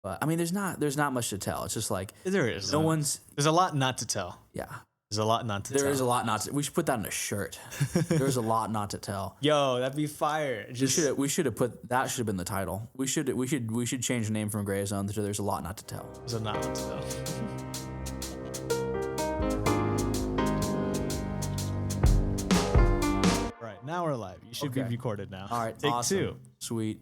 But I mean, there's not much to tell. It's just like There is. no one's. There's a lot not to tell. Yeah, There's a lot not to tell. there is a lot not to. We should put that in a shirt. There's a lot not to tell. Yo, that'd be fire. We should have put that. Should have been the title. We should change the name from Gray Zone to There's a Lot Not to Tell. There's a lot not to tell. Right, now we're live. You should be Okay. recorded now. All right, Take awesome. 2. Sweet.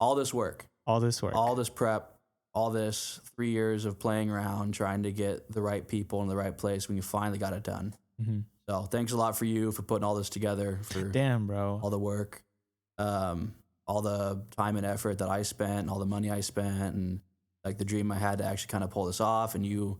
All this work, All this work. all this prep, all this 3 years of playing around, trying to get the right people in the right place when you finally got it done. Mhm. So thanks a lot for you for putting all this together, for Damn, bro. all the work, all the time and effort that I spent, all the money I spent, and like the dream I had to actually kind of pull this off. And you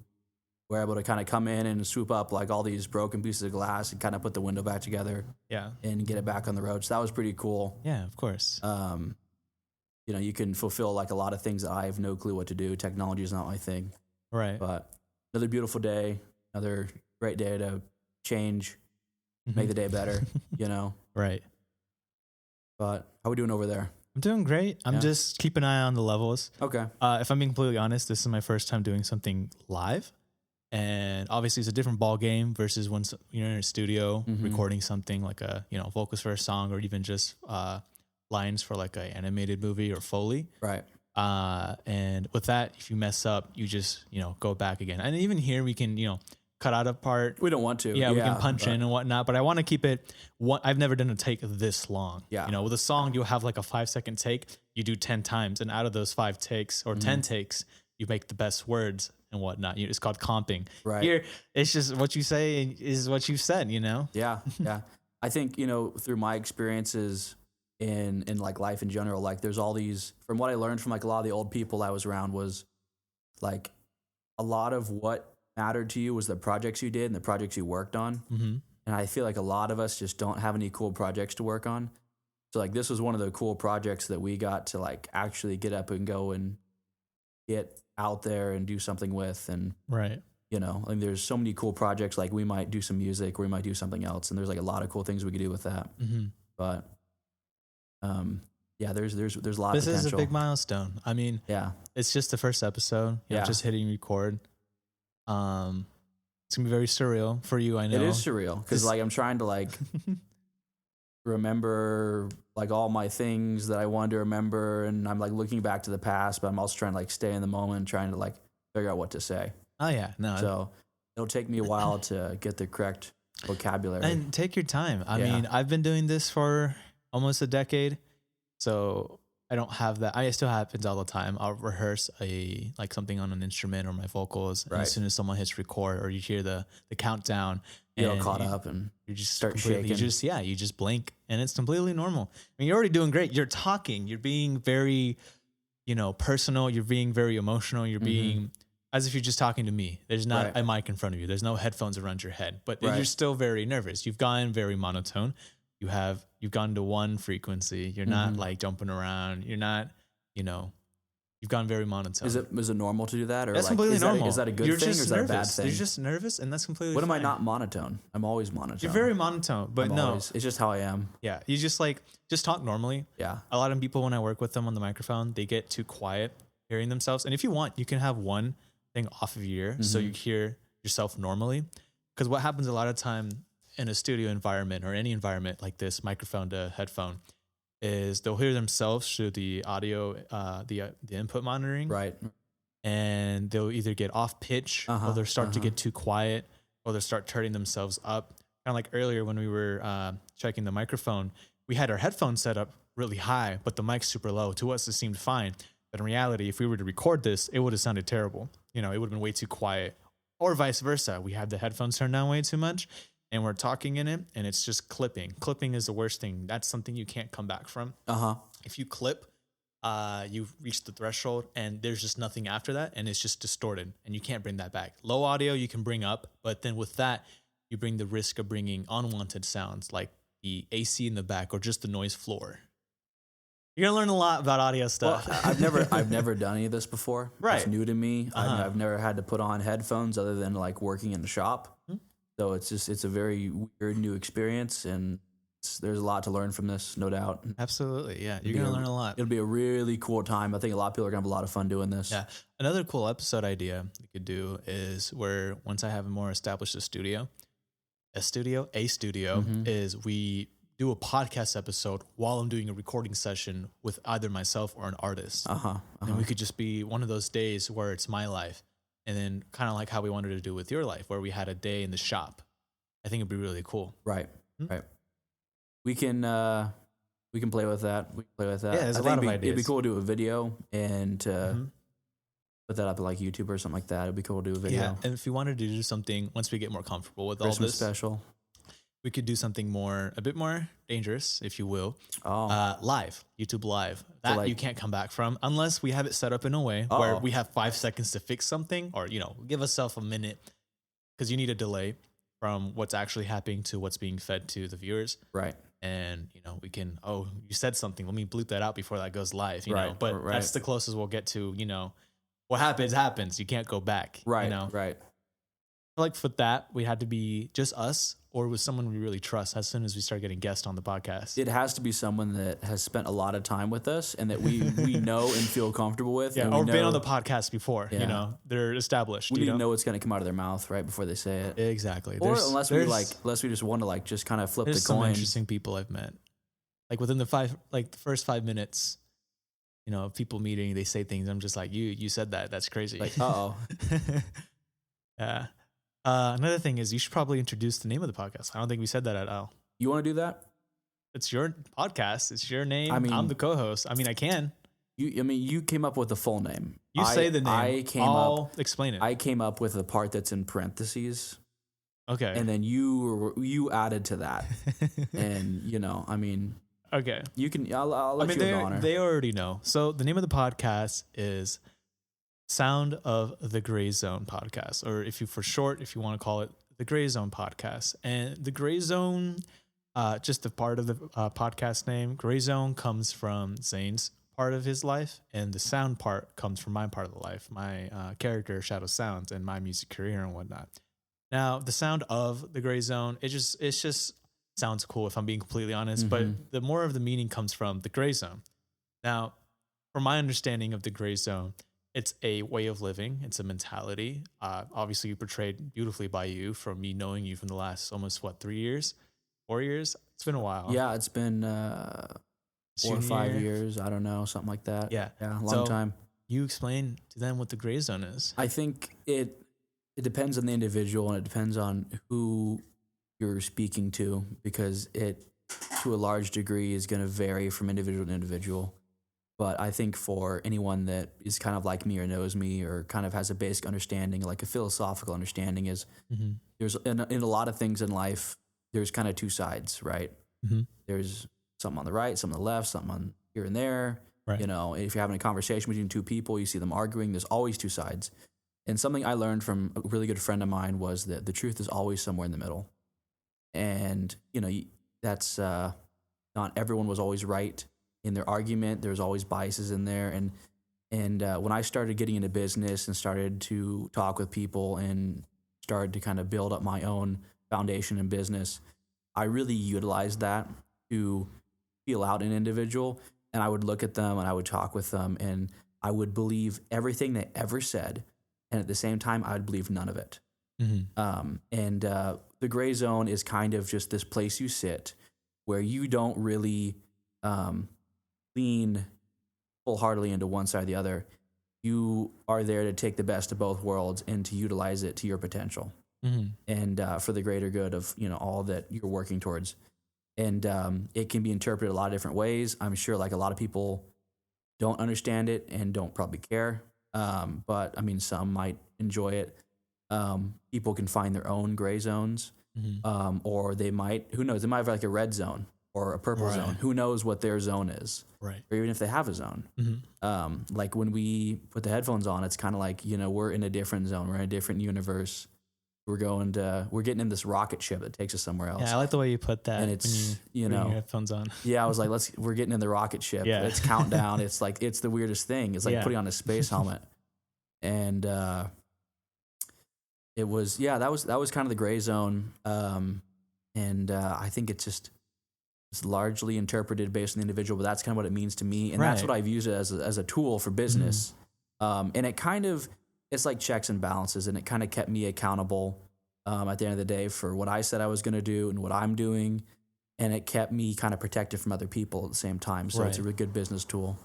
were able to kind of come in and swoop up like all these broken pieces of glass and kind of put the window back together Yeah. and get it back on the road. So that was pretty cool. Yeah, of course. You know, you can fulfill like a lot of things that I have no clue what to do. Technology is not my thing, Right. but another beautiful day, another great day to change, make the day better, you know. Right. But how we doing over there? I'm doing great. I'm Yeah. just keeping an eye on the levels. Okay. If I'm being completely honest, this is my first time doing something live. And obviously it's a different ball game versus when you're in a studio recording something like a, vocals for a song or even just lines for like an animated movie or Foley. Right. And with that, if you mess up, you just, go back again. And even here we can, cut out a part. We don't want to. Yeah, we can punch in and whatnot, but I want to keep it. I've never done a take this long. Yeah. With a song, you'll have like a 5-second take. You do 10 times, and out of those 5 takes or 10 takes, you make the best words and whatnot. It's called comping. Right. Here, it's just what you say is what you said. Yeah. Yeah. I think, through my experiences in like life in general, like there's all these, from what I learned from like a lot of the old people I was around, was like a lot of what mattered to you was the projects you did and the projects you worked on. And I feel like a lot of us just don't have any cool projects to work on. So like this was one of the cool projects that we got to like actually get up and go and get out there and do something with. And Right. like there's so many cool projects. Like we might do some music or we might do something else, and there's like a lot of cool things we could do with that. But yeah, there's a lot of potential. This is a big milestone. I mean, Yeah. it's just the first episode. Yeah. Just hitting record. It's gonna be very surreal for you. I know It is surreal because like I'm trying to like remember like all my things that I wanted to remember, and I'm like looking back to the past, but I'm also trying to like stay in the moment, trying to like figure out what to say. Oh yeah, no. So it'll take me a while to get the correct vocabulary. And take your time. I Yeah. mean, I've been doing this for almost a decade, so I don't have that. It still happens all the time. I'll rehearse something on an instrument or my vocals, and Right. as soon as someone hits record or you hear the countdown, You're all and caught up and you just start completely, shaking. you just blink, and it's completely normal. I mean, you're already doing great. You're talking. You're being very, personal. You're being very emotional. You're being as if you're just talking to me. There's not Right. a mic in front of you. There's no headphones around your head, but Right. you're still very nervous. You've gone very monotone. You've gone to one frequency. You're not like jumping around. You're not, you've gone very monotone. is it normal to do that, or That's like, completely is normal. That, is that a good You're thing or just is that a bad nervous. thing? You're just nervous, and that's completely What am I fine. not monotone? I'm always monotone. You're very monotone, but I'm no. always- it's just how I am. Yeah, you just talk normally. Yeah. A lot of people, when I work with them on the microphone, they get too quiet hearing themselves. And if you want, you can have one thing off of your ear so you hear yourself normally. Because what happens a lot of time in a studio environment or any environment like this, microphone to headphone, is they'll hear themselves through the audio, the input monitoring, Right. and they'll either get off pitch or they'll start to get too quiet, or they'll start turning themselves up. Kind of like earlier when we were checking the microphone, we had our headphones set up really high, but the mic's super low. To us, it seemed fine. But in reality, if we were to record this, it would have sounded terrible. It would have been way too quiet, or vice versa. We have the headphones turned down way too much, and we're talking in it, and it's just clipping. Clipping is the worst thing. That's something you can't come back from. If you clip, you've reached the threshold, and there's just nothing after that, and it's just distorted, and you can't bring that back. Low audio you can bring up, but then with that, you bring the risk of bringing unwanted sounds like the AC in the back or just the noise floor. You're gonna learn a lot about audio Well, stuff. I've never done any of this before. Right. It's new to me. I've never had to put on headphones other than like working in the shop. So it's a very weird new experience, and there's a lot to learn from this, no doubt. Absolutely. Yeah. You're going to learn a lot. It'll be a really cool time. I think a lot of people are going to have a lot of fun doing this. Yeah. Another cool episode idea we could do is where once I have a more established studio is we do a podcast episode while I'm doing a recording session with either myself or an artist. And we could just be one of those days where it's my life. And then kind of like how we wanted to do with your life, where we had a day in the shop. I think it'd be really cool. Right. Right. We can play with that. Yeah, there's a lot of ideas. It'd be cool to do a video and put that up at like YouTube or something like that. It'd be cool to do a video. Yeah, and if you wanted to do something, once we get more comfortable with Christmas all this special, we could do something a bit more dangerous, if you will. Live, YouTube Live. That like, you can't come back from unless we have it set up in a way where we have 5 seconds to fix something, or give ourselves a minute, because you need a delay from what's actually happening to what's being fed to the viewers. Right. And we can, you said something, let me bleep that out before that goes live, know. But that's the closest we'll get to, what happens. You can't go back. Right. Right. Like for that, we had to be just us or with someone we really trust as soon as we start getting guests on the podcast. It has to be someone that has spent a lot of time with us and that we know and feel comfortable with. Yeah, or been on the podcast before. Yeah. They're established. We need to know what's going to come out of their mouth right before they say it. Exactly. Or unless we just want to just kind of flip the coin. There's some interesting people I've met. Like within the first 5 minutes, of people meeting, they say things. I'm just like, you said that. That's crazy. Like, yeah. Another thing is you should probably introduce the name of the podcast. I don't think we said that at all. You want to do that? It's your podcast. It's your name. I'm the co-host. I can. You came up with the full name. You say the name. I'll explain it. I came up with the part that's in parentheses. Okay. And then you added to that. And okay. You can. I'll let you have the honor. They already know. So the name of the podcast is Sound of the Gray Zone Podcast, or if you want to call it the Gray Zone Podcast. And the Gray Zone, just a part of the podcast name, Gray Zone comes from Zane's part of his life, and the sound part comes from my part of the life, my character Shadow Sounds, and my music career and whatnot. Now, the sound of the Gray Zone, it just sounds cool if I'm being completely honest, but the more of the meaning comes from the Gray Zone. Now, from my understanding of the Gray Zone, it's a way of living. It's a mentality. Obviously, portrayed beautifully by you from me knowing you from the last almost 3 years, 4 years. It's been a while. Yeah, it's been 4 or 5 years. I don't know, something like that. Yeah, a long time. You explain to them what the Gray Zone is. I think it depends on the individual and it depends on who you're speaking to, because it, to a large degree, is going to vary from individual to individual. But I think for anyone that is kind of like me or knows me or kind of has a basic understanding, like a philosophical understanding, is there's in a lot of things in life, there's kind of two sides, right? There's something on the right, something on the left, something on here and there. Right. If you're having a conversation between two people, you see them arguing, there's always two sides. And something I learned from a really good friend of mine was that the truth is always somewhere in the middle. And, that's not everyone was always right in their argument. There's always biases in there. And when I started getting into business and started to talk with people and started to kind of build up my own foundation in business, I really utilized that to feel out an individual. And I would look at them and I would talk with them and I would believe everything they ever said. And at the same time, I would believe none of it. The Gray Zone is kind of just this place you sit where you don't really lean full-heartedly into one side or the other. You are there to take the best of both worlds and to utilize it to your potential and for the greater good of all that you're working towards. And it can be interpreted a lot of different ways. I'm sure like a lot of people don't understand it and don't probably care. But some might enjoy it. People can find their own gray zones, or they might, who knows, they might have like a red zone or a purple zone. Who knows what their zone is, right? Or even if they have a zone. Like when we put the headphones on, it's kind of like, we're in a different zone. We're in a different universe. We're getting in this rocket ship that takes us somewhere else. Yeah, I like the way you put that. And it's, when you put your headphones on. Yeah, I was like, we're getting in the rocket ship. Yeah. It's countdown. It's like, it's the weirdest thing. It's like putting on a space helmet. And, it was, that was kind of the Gray Zone. I think it's just, it's largely interpreted based on the individual, but that's kind of what it means to me. And that's Right. what I've used it as a tool for business. And it kind of, it's like checks and balances, and it kind of kept me accountable at the end of the day for what I said I was going to do and what I'm doing. And it kept me kind of protected from other people at the same time. So it's a Right. really good business tool.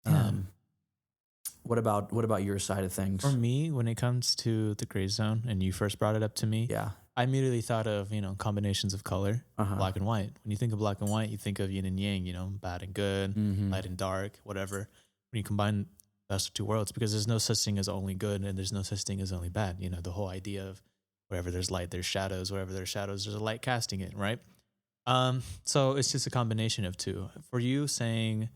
Yeah. What about your side of things? For me, when it comes to the gray zone, and you first brought it up to me, Yeah. I immediately thought of, combinations of color, Uh-huh. black and white. When you think of black and white, you think of yin and yang, bad and good, Mhm. light and dark, whatever. When you combine those two worlds, because there's no such thing as only good and there's no such thing as only bad. The whole idea of wherever there's light, there's shadows. Wherever there's shadows, there's a light casting it, right? So it's just a combination of two. For you saying,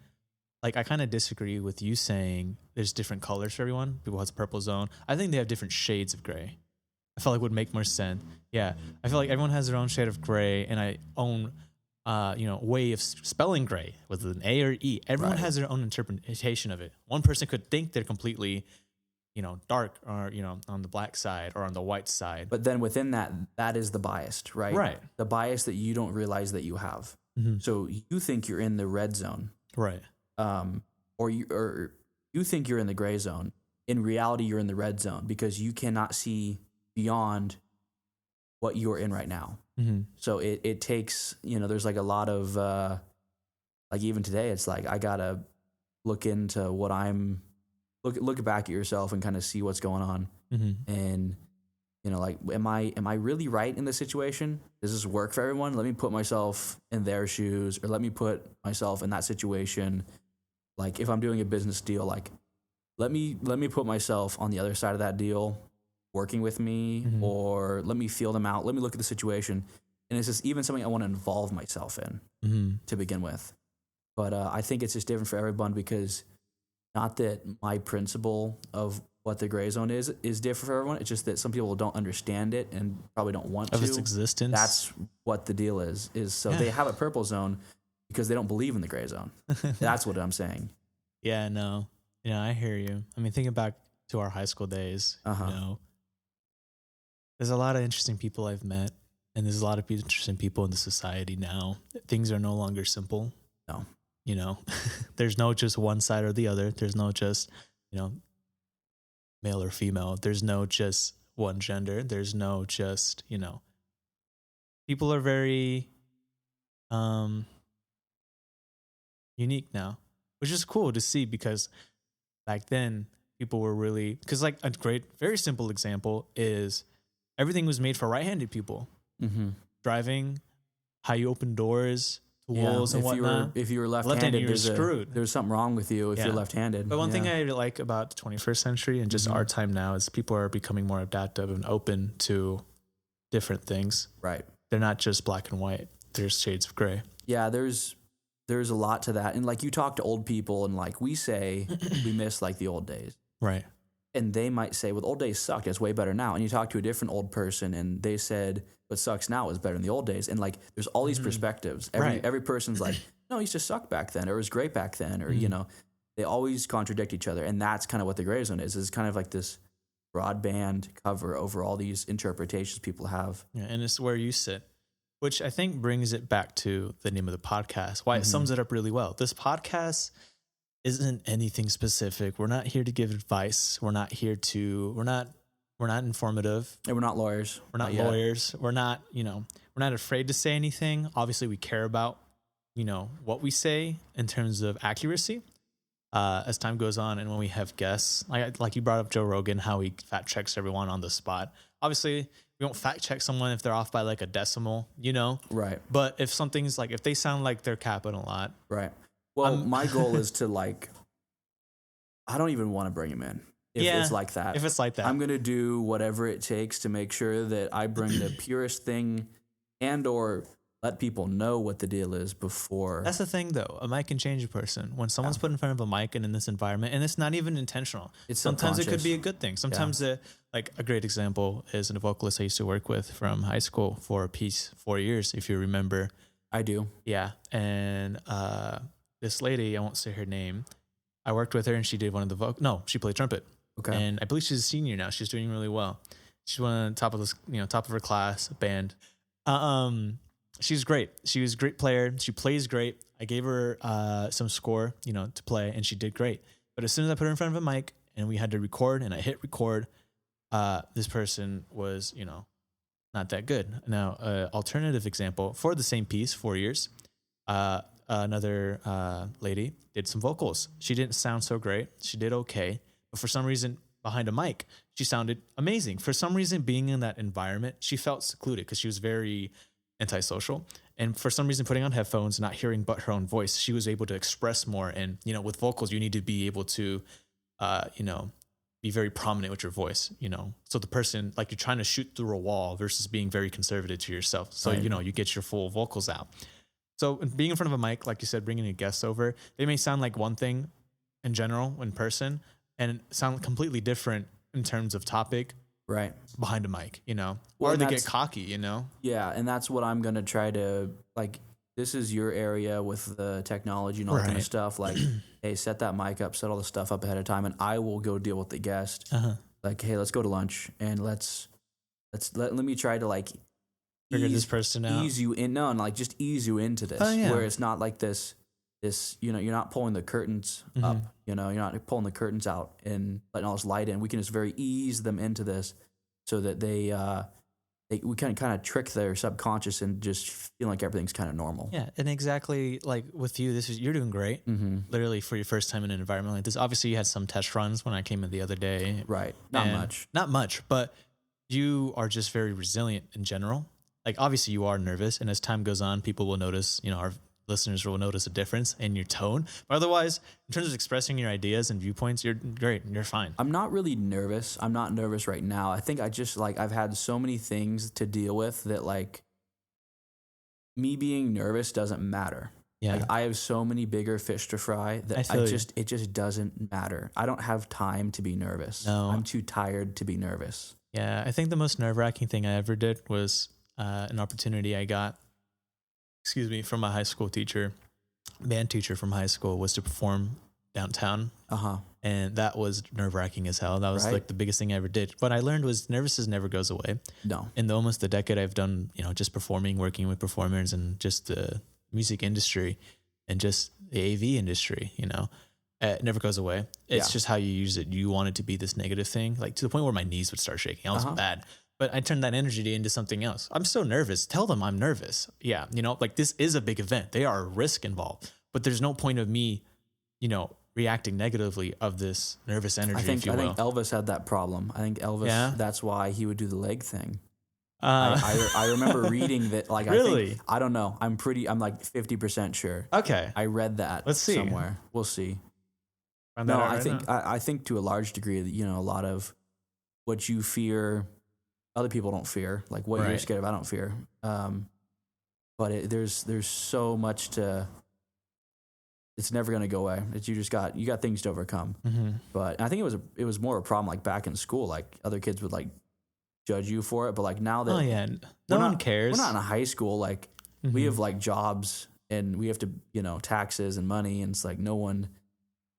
like, I kind of disagree with you saying there's different colors for everyone. People has a purple zone. I think they have different shades of gray. I felt like would make more sense. Yeah, I feel like everyone has their own shade of gray, and I own, way of spelling gray with an A or E. Everyone Right. has their own interpretation of it. One person could think they're completely, dark or on the black side or on the white side. But then within that is the biased, right? Right. The bias that you don't realize that you have. Mm-hmm. So you think you're in the red zone, Right. or you think you're in the gray zone. In reality, you're in the red zone because you cannot see beyond what you're in right now. Mm-hmm. So it takes, there's like a lot of, like even today, it's like I gotta look into what look back at yourself and kind of see what's going on. Mm-hmm. And, like, am I really right in this situation? Does this work for everyone? Let me put myself in their shoes, or let me put myself in that situation. Like if I'm doing a business deal, like let me put myself on the other side of that deal working with me, Mm-hmm. or let me feel them out. Let me look at the situation. And it's just even something I want to involve myself in Mm-hmm. to begin with. But I think it's just different for everyone, because not that my principle of what the gray zone is different for everyone. It's just that some people don't understand it and probably don't want Of to. its existence. That's what the deal is so Yeah. they have a purple zone because they don't believe in the gray zone. That's what I'm saying. Yeah, no. I hear you. I mean, thinking back to our high school days, there's a lot of interesting people I've met, and there's a lot of interesting people in the society now. Things are no longer simple. No. There's no just one side or the other. There's no just, male or female. There's no just one gender. There's no just, people are very unique now, which is cool to see, because back then people were really, because like a great, very simple example is everything was made for right-handed people. Mm-hmm. Driving, how you open doors, tools, and whatnot. If you were Left-handed, left-handed, you're screwed. There's something wrong with you if Yeah. you're left-handed. But one thing Yeah. I like about the 21st century and just our time now is people are becoming more adaptive and open to different things. Right. They're not just black and white. There's shades of gray. Yeah, there's a lot to that. And like you talk to old people, and like we say we miss like the old days. Right. And they might say, well, the old days sucked. It's way better now. And you talk to a different old person and they said, what sucks now is better than the old days. And like, there's all these perspectives. Right. Every person's like, no, it used to suck back then, or it was great back then, or, they always contradict each other. And that's kind of what the gray zone is. It's kind of like this broadband cover over all these interpretations people have. Yeah, and it's where you sit, which I think brings it back to the name of the podcast, why it sums it up really well. This podcast isn't anything specific. We're not here to give advice. We're not informative. And we're not lawyers. We're not yet. lawyers. We're not, we're not afraid to say anything. Obviously, we care about, what we say in terms of accuracy. As time goes on, and when we have guests, like you brought up Joe Rogan, how he fact checks everyone on the spot. Obviously, we don't fact check someone if they're off by like a decimal, Right. But if something's like, if they sound like they're capping a lot, Right. Well, my goal is to I don't even want to bring him in if it's like that. If it's like that, I'm going to do whatever it takes to make sure that I bring the purest thing and or let people know what the deal is before. That's the thing, though. A mic can change a person. When someone's put in front of a mic and in this environment, and it's not even intentional. Sometimes it could be a good thing. Sometimes, like a great example is a vocalist I used to work with from high school for a piece 4 years, if you remember. I do. Yeah, and this lady, I won't say her name. I worked with her, and she did one of the she played trumpet. Okay. And I believe she's a senior now. She's doing really well. She's one on top of her class band. she's great. She was a great player. She plays great. I gave her some score, to play, and she did great. But as soon as I put her in front of a mic and we had to record, and I hit record, this person was, not that good. Now, alternative example for the same piece, 4 years, another lady did some vocals. She didn't sound so great. She did okay, but for some reason, behind a mic, she sounded amazing. For some reason, being in that environment, she felt secluded because she was very antisocial. And for some reason, putting on headphones, not hearing but her own voice, she was able to express more. And, with vocals, you need to be able to, be very prominent with your voice, So the person, like, you're trying to shoot through a wall versus being very conservative to yourself. So, right. You get your full vocals out. So being in front of a mic, like you said, bringing a guest over, they may sound like one thing in general in person and sound completely different in terms of topic, right, behind a mic, Well, or they get cocky, Yeah, and that's what I'm gonna try to, like. This is your area with the technology and all that kind of stuff. Like, hey, set that mic up, set all the stuff up ahead of time, and I will go deal with the guest. Like, hey, let's go to lunch and let me try to like figure this person out, ease you in. No, and like just ease you into this, where it's not like this. You're not pulling the curtains up. You're not pulling the curtains out and letting all this light in. We can just very ease them into this, so that we can kind of trick their subconscious and just feel like everything's kind of normal. Yeah, and exactly like with you, you're doing great. Literally for your first time in an environment like this. Obviously, you had some test runs when I came in the other day. Right, not much, but you are just very resilient in general. Like, obviously, you are nervous, and as time goes on, people will notice. Our listeners will notice a difference in your tone. But otherwise, in terms of expressing your ideas and viewpoints, you're great and you're fine. I'm not really nervous. I'm not nervous right now. I think I just I've had so many things to deal with that me being nervous doesn't matter. Yeah. I have so many bigger fish to fry that it just doesn't matter. I don't have time to be nervous. No. I'm too tired to be nervous. Yeah. I think the most nerve-wracking thing I ever did was an opportunity I got from my high school teacher, band teacher from high school, was to perform downtown. And that was nerve-wracking as hell. That was like the biggest thing I ever did. What I learned was nervousness never goes away. No. In almost the decade I've done, just performing, working with performers, and just the music industry and just the AV industry, it never goes away. It's just how you use it. You want it to be this negative thing, like to the point where my knees would start shaking. I was bad. But I turned that energy into something else. I'm so nervous. Tell them I'm nervous. Yeah, this is a big event. There are risk involved. But there's no point of me, reacting negatively of this nervous energy, I think Elvis had that problem. I think Elvis, that's why he would do the leg thing. I remember reading that, really? I don't know. I'm like 50% sure. Okay. I read that Let's see. somewhere. We'll see. I think to a large degree, a lot of what you fear, other people don't fear. Like what you're scared of, I don't fear. But there's so much to. It's never gonna go away. You got things to overcome. But I think it was more a problem like back in school. Like other kids would judge you for it. But like now that no one cares. We're not in high school. Like we have jobs and we have to taxes and money, and it's like no one.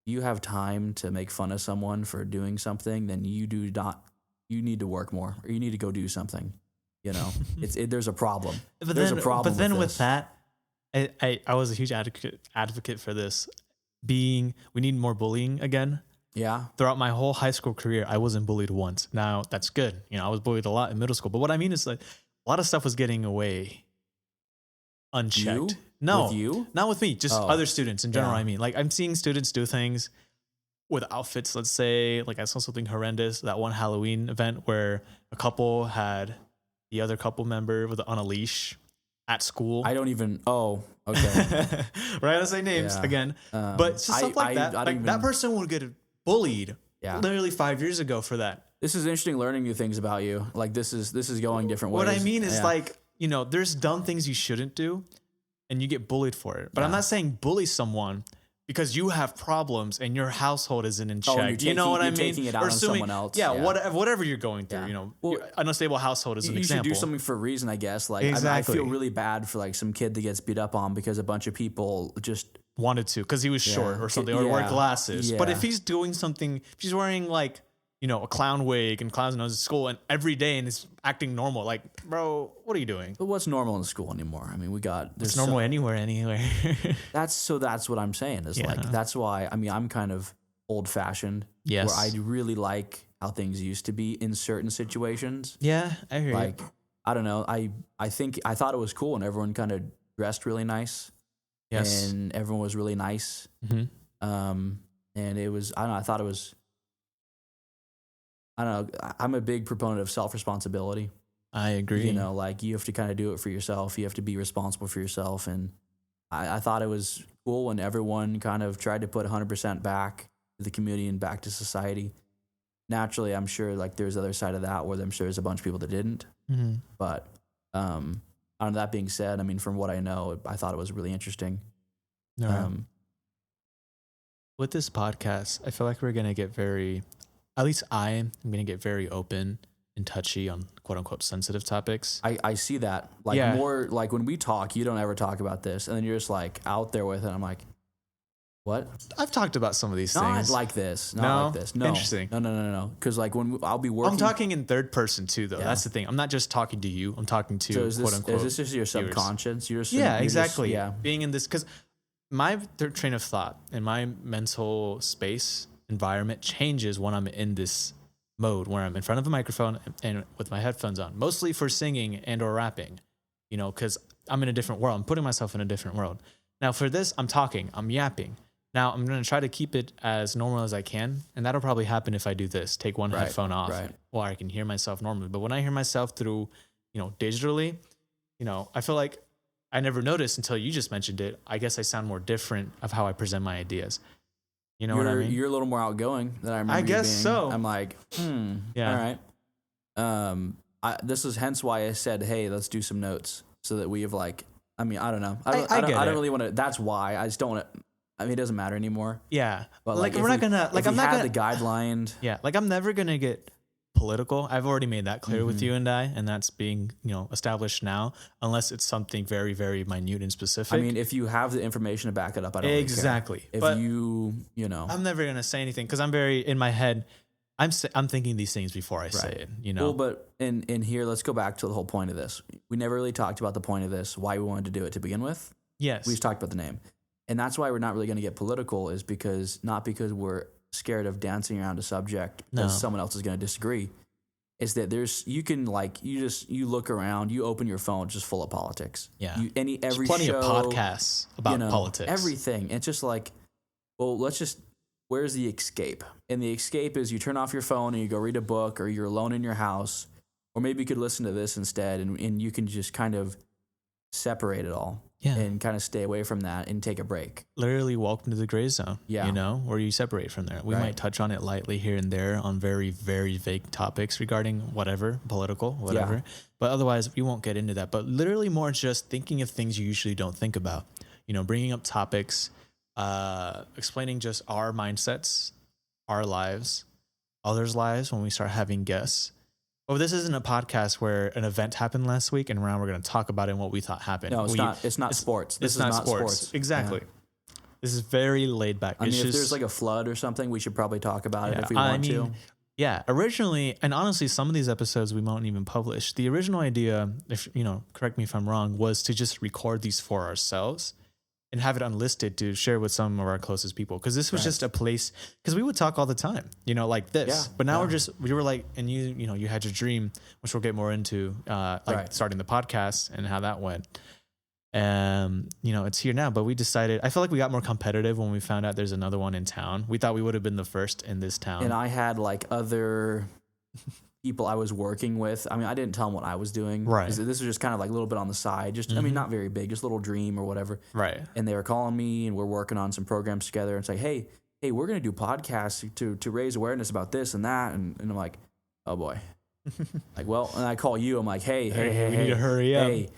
You have time to make fun of someone for doing something, then you do not. You need to work more, or you need to go do something. There's a problem. There's a problem. But then with that, I was a huge advocate for this. We need more bullying again. Yeah. Throughout my whole high school career, I wasn't bullied once. Now that's good. I was bullied a lot in middle school. But what I mean is a lot of stuff was getting away unchecked. No, with you? Not with me. Just other students in general. Yeah. I mean, I'm seeing students do things with outfits. Let's say, I saw something horrendous. That one Halloween event where a couple had the other couple member on a leash at school. I don't even. Oh, okay. Right. I'll say names again. But just stuff like that. That person would get bullied. Yeah. Literally 5 years ago for that. This is interesting learning new things about you. This is going different ways. What I mean is there's dumb things you shouldn't do and you get bullied for it. But I'm not saying bully someone because you have problems and your household isn't in check. You know what I mean? Taking it out on someone else. Yeah, whatever you're going through, your unstable household is an example. You should do something for a reason, I guess. Exactly. I feel really bad for some kid that gets beat up on because a bunch of people just wanted to because he was short or something or wear glasses. Yeah. But if he's doing something, if he's wearing a clown wig and clown's nose at school and every day and is acting normal. Like, bro, what are you doing? But what's normal in school anymore? I mean, It's normal anywhere. That's what I'm saying is like, that's why, I mean, I'm kind of old fashioned. Yes. Where I really like how things used to be in certain situations. Yeah, I hear like, you. I don't know. I thought it was cool when everyone kind of dressed really nice. Yes. And everyone was really nice. Mm-hmm. And it was, I don't know, I thought it was, I don't know, I'm a big proponent of self-responsibility. I agree. You know, like you have to kind of do it for yourself. You have to be responsible for yourself. And I thought it was cool when everyone kind of tried to put 100% back to the community and back to society. Naturally, I'm sure like there's the other side of that where I'm sure there's a bunch of people that didn't. Mm-hmm. But on that being said, I mean, from what I know, I thought it was really interesting. With this podcast, I feel like we're going to get at least I'm going to get very open and touchy on quote unquote sensitive topics. I see that. Like more like when we talk, you don't ever talk about this. And then you're just like out there with it. I'm like, what? I've talked about some of these Not things. like this. Not like this. No. Interesting. No. Because like when I'll be working. I'm talking in third person too, though. Yeah. That's the thing. I'm not just talking to you. I'm talking to quote unquote. Is this just your subconscious? Exactly. Being in this, because my train of thought and my mental space environment changes when I'm in this mode where I'm in front of a microphone and with my headphones on, mostly for singing and or rapping, because I'm in a different world. I'm putting myself in a different world. Now for this, I'm talking, I'm yapping. Now I'm going to try to keep it as normal as I can. And that'll probably happen if I do this, take one headphone off, or I can hear myself normally. But when I hear myself through, digitally, I feel like I never noticed until you just mentioned it. I guess I sound more different of how I present my ideas. You know what I mean? You're a little more outgoing than I remember. I guess you being. so. I'm like, all right. This is hence why I said, hey, let's do some notes so that we have like, I mean, I don't know. I don't really want to. That's why I just don't want to. I mean, it doesn't matter anymore. Yeah, but like we're not gonna like I'm not gonna the guideline. Yeah, like I'm never gonna get political. I've already made that clear with you and that's being established now. Unless it's something very very minute and specific. I mean, if you have the information to back it up, I don't exactly. Really care. If you know, I'm never gonna say anything because I'm very in my head. I'm thinking these things before I say it. Well, but in here, let's go back to the whole point of this. We never really talked about the point of this. Why we wanted to do it to begin with. Yes, we just talked about the name. And that's why we're not really going to get political is not because we're scared of dancing around a subject because someone else is going to disagree. It's that you look around, you open your phone, it's just full of politics. Yeah. There's plenty show, of podcasts about politics. Everything. It's just like, well, where's the escape? And the escape is you turn off your phone and you go read a book or you're alone in your house. Or maybe you could listen to this instead and you can just kind of separate it all. Yeah. And kind of stay away from that and take a break. Literally welcome to the gray zone. Yeah. Where you separate from there. We might touch on it lightly here and there on very, very vague topics regarding whatever, political, whatever. Yeah. But otherwise, we won't get into that. But literally more just thinking of things you usually don't think about. Bringing up topics, explaining just our mindsets, our lives, others' lives when we start having guests. Oh, this isn't a podcast where an event happened last week and now we're going to talk about it and what we thought happened. No, it's not. It's not sports. This is not sports. Exactly. Yeah. This is very laid back. I mean, if there's like a flood or something, we should probably talk about it if we want to. Yeah. Originally, and honestly, some of these episodes we won't even publish. The original idea, if correct me if I'm wrong, was to just record these for ourselves and have it unlisted to share with some of our closest people. Because this was just a place, because we would talk all the time, like this. Yeah, but now we were like, and you had your dream, which we'll get more into, starting the podcast and how that went. It's here now, but we decided, I feel like we got more competitive when we found out there's another one in town. We thought we would have been the first in this town. And I had like other people I was working with. I mean, I didn't tell them what I was doing. Right. This was just kind of like a little bit on the side. Just, I mean, not very big, just a little dream or whatever. Right. And they were calling me and we're working on some programs together and say, hey, we're going to do podcasts to raise awareness about this and that. And I'm like, oh boy. Like, well, and I call you. I'm like, hey, we need to hurry up.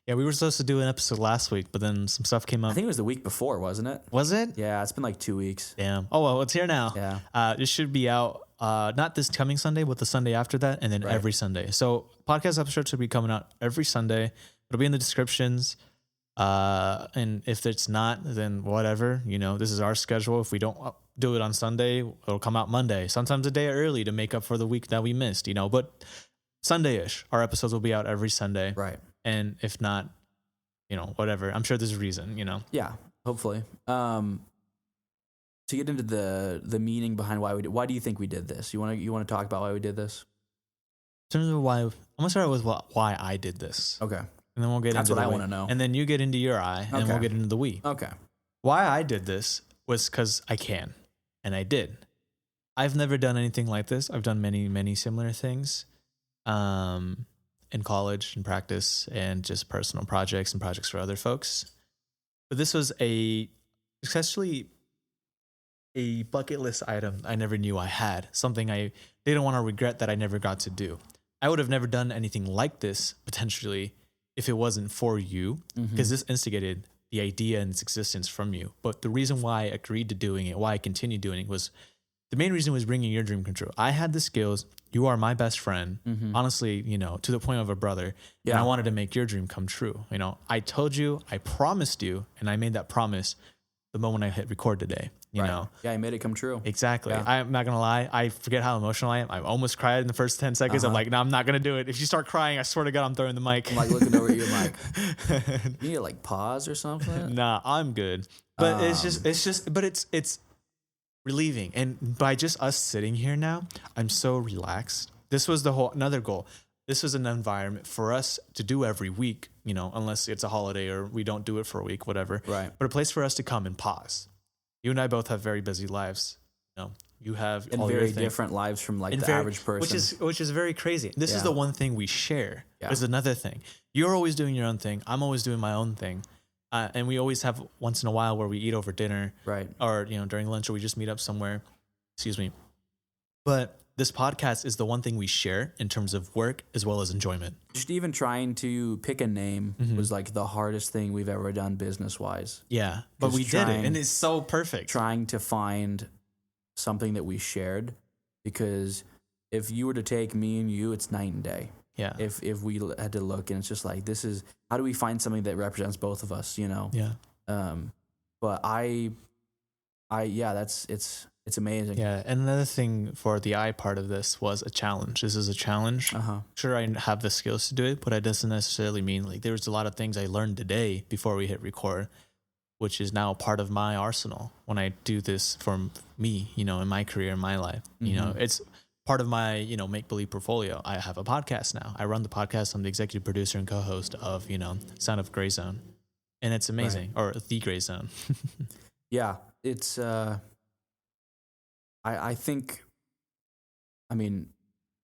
Yeah, we were supposed to do an episode last week, but then some stuff came up. I think it was the week before, wasn't it? Was it? Yeah, it's been like 2 weeks. Damn. Oh, well, it's here now. Yeah. This should be out not this coming Sunday, but the Sunday after that, and then every Sunday. So podcast episodes should be coming out every Sunday. It'll be in the descriptions. And if it's not, then whatever. This is our schedule. If we don't do it on Sunday. It'll come out Monday, sometimes a day early to make up for the week that we missed, you know, but Sunday-ish, our episodes will be out every Sunday. Right. And if not, you know, whatever, I'm sure there's a reason, you know? Yeah, hopefully. To get into the meaning behind why do you think we did this? You want to talk about why we did this? In terms of why, I'm going to start with why I did this. Okay. And then we'll get That's into what the I we. want to know. And then you get into your I, and we'll get into the we. Okay. Why I did this was because I can, and I did. I've never done anything like this. I've done many, many similar things in college and practice and just personal projects and projects for other folks. But this was especially a bucket list item I never knew I had, something I didn't want to regret that I never got to do. I would have never done anything like this potentially if it wasn't for you, because this instigated the idea and its existence from you. But the reason why I agreed to doing it, why I continued doing it, was the main reason was bringing your dream come true. I had the skills. You are my best friend. Honestly, you know, to the point of a brother. Yeah. And I wanted to make your dream come true. You know, I told you, I promised you, and I made that promise the moment I hit record today. You know? Yeah, I made it come true. Exactly. Yeah. I'm not going to lie. I forget how emotional I am. I almost cried in the first 10 seconds. I'm like, no, I'm not going to do it. If you start crying, I swear to God, I'm throwing the mic. I'm like looking over at you like, you need to like pause or something? Nah, I'm good. But it's relieving. And by just us sitting here now, I'm so relaxed. This was another goal. This was an environment for us to do every week, you know, unless it's a holiday or we don't do it for a week, whatever. Right. But a place for us to come and pause. You and I both have very busy lives. You know, you have and all very your different lives from like the average person, which is very crazy. This is the one thing we share. There's another thing. You're always doing your own thing. I'm always doing my own thing. And we always have once in a while where we eat over dinner, right? Or, you know, during lunch, or we just meet up somewhere. Excuse me. But this podcast is the one thing we share in terms of work as well as enjoyment. Just even trying to pick a name was like the hardest thing we've ever done business wise. Yeah, but we did it, and it's so perfect. Trying to find something that we shared, because if you were to take me and you, it's night and day. Yeah. If we had to look, and it's just like, this is, how do we find something that represents both of us, you know? Yeah. But it's amazing. Yeah. And another thing for the I part of this was a challenge. This is a challenge. Sure, I have the skills to do it, but it doesn't necessarily mean like there's a lot of things I learned today before we hit record, which is now part of my arsenal when I do this for me, you know, in my career, in my life. You know, it's part of my, you know, make-believe portfolio. I have a podcast now. I run the podcast. I'm the executive producer and co-host of, you know, Sound of Gray Zone. And it's amazing. Right. Or The Gray Zone. Yeah. It's, I think, I mean,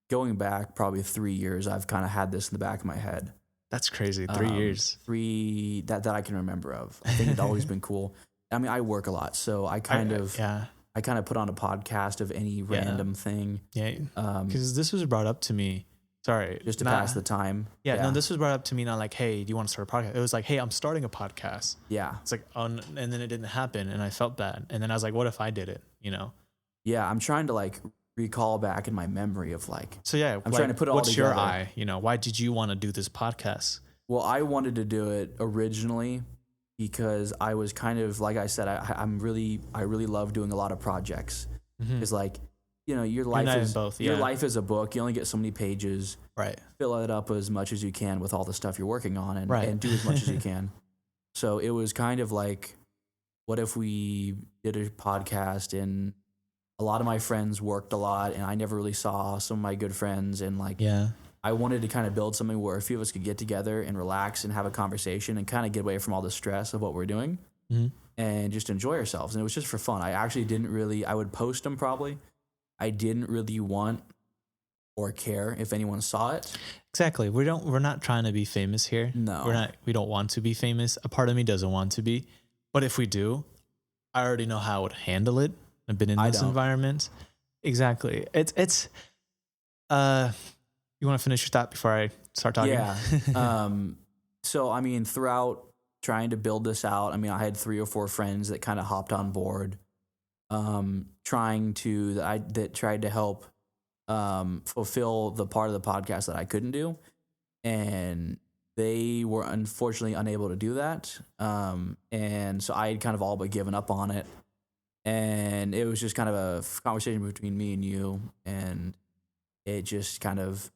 going back probably 3 years, I've kind of had this in the back of my head. That's crazy. 3 years. That I can remember of. I think it's always been cool. I mean, I work a lot, so I kind of put on a podcast of any random thing. Yeah. Because this was brought up to me. Sorry. Just to pass the time. Yeah. No, this was brought up to me not like, hey, do you want to start a podcast? It was like, hey, I'm starting a podcast. Yeah. It's like, and then it didn't happen, and I felt bad. And then I was like, what if I did it? You know? Yeah, I'm trying to like recall back in my memory of like. So yeah, I'm trying to put it all together. What's your I? You know, why did you want to do this podcast? Well, I wanted to do it originally because I was kind of, like I said, I really love doing a lot of projects. It's like, you know, your life is a book. You only get so many pages. Right. Fill it up as much as you can with all the stuff you're working on, and do as much as you can. So it was kind of like, what if we did a podcast, and a lot of my friends worked a lot, and I never really saw some of my good friends, and like, I wanted to kind of build something where a few of us could get together and relax and have a conversation and kind of get away from all the stress of what we're doing and just enjoy ourselves. And it was just for fun. I actually I would post them probably. I didn't really want or care if anyone saw it. Exactly. We're not trying to be famous here. No. We don't want to be famous. A part of me doesn't want to be. But if we do, I already know how I would handle it. I've been in this environment. Exactly. It's you want to finish your thought before I start talking? Yeah. So I mean, throughout trying to build this out, I mean, I had 3 or 4 friends that kind of hopped on board, tried to help fulfill the part of the podcast that I couldn't do, and they were unfortunately unable to do that. And so I had kind of all but given up on it. and it was just kind of a conversation between me and you, and it just kind of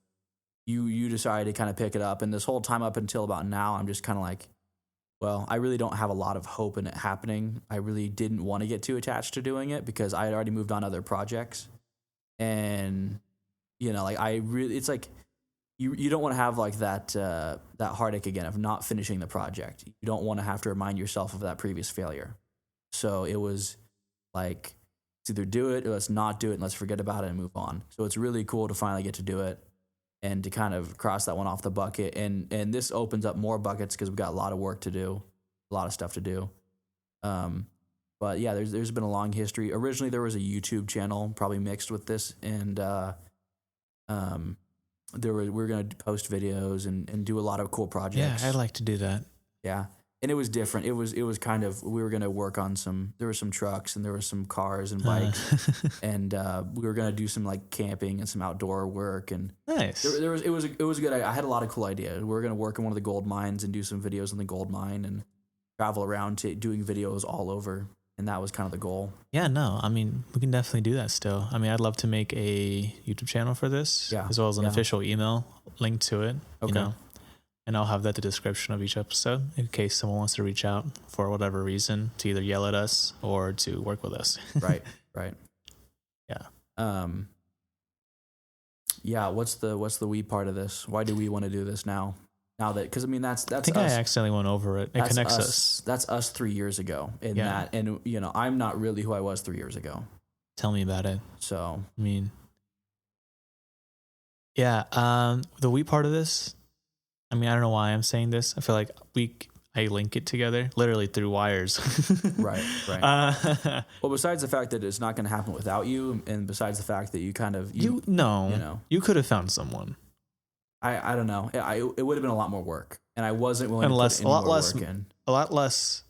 you decided to kind of pick it up, and this whole time up until about now, I'm just kind of like, well, I really don't have a lot of hope in it happening. I really didn't want to get too attached to doing it because I had already moved on other projects, and like it's like you don't want to have like that heartache again of not finishing the project. You don't want to have to remind yourself of that previous failure. So it was like, let's either do it or let's not do it and let's forget about it and move on. So it's really cool to finally get to do it and to kind of cross that one off the bucket. And this opens up more buckets because we've got a lot of work to do, a lot of stuff to do. But yeah, there's been a long history. Originally, there was a YouTube channel probably mixed with this, and we're gonna post videos and do a lot of cool projects. Yeah, I'd like to do that. Yeah. And it was different. It was kind of, we were going to work on there were some trucks and there were some cars and bikes and we were going to do some like camping and some outdoor work, and nice. It was a good, I had a lot of cool ideas. We were going to work in one of the gold mines and do some videos in the gold mine and travel around to doing videos all over. And that was kind of the goal. Yeah, no, I mean, we can definitely do that still. I mean, I'd love to make a YouTube channel for this, as well as an official email link to it, and I'll have that in the description of each episode in case someone wants to reach out for whatever reason to either yell at us or to work with us. Right. Yeah. Yeah. What's the we part of this? Why do we want to do this now? Now that, because I mean, that's I think us. I accidentally went over it. It connects us. That's us 3 years ago. And I'm not really who I was 3 years ago. Tell me about it. So, I mean, yeah. The we part of this, I mean, I don't know why I'm saying this. I feel like I link it together literally through wires. Right. Well, besides the fact that it's not going to happen without you, and besides the fact that you kind of you could have found someone. I don't know. It would have been a lot more work, and I wasn't willing to put any more work in. A lot less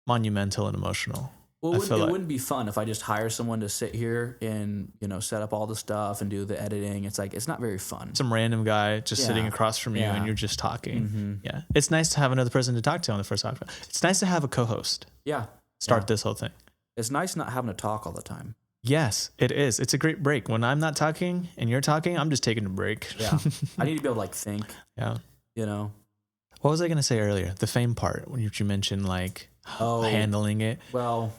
monumental and emotional. Well, it wouldn't be fun if I just hire someone to sit here and set up all the stuff and do the editing. It's like, it's not very fun. Some random guy just sitting across from you and you're just talking. Mm-hmm. Yeah, it's nice to have another person to talk to on the first podcast. It's nice to have a co-host. Yeah, start this whole thing. It's nice not having to talk all the time. Yes, it is. It's a great break. When I'm not talking and you're talking, I'm just taking a break. Yeah. I need to be able to like think. Yeah. What was I going to say earlier? The fame part, when you mentioned like handling it. Well,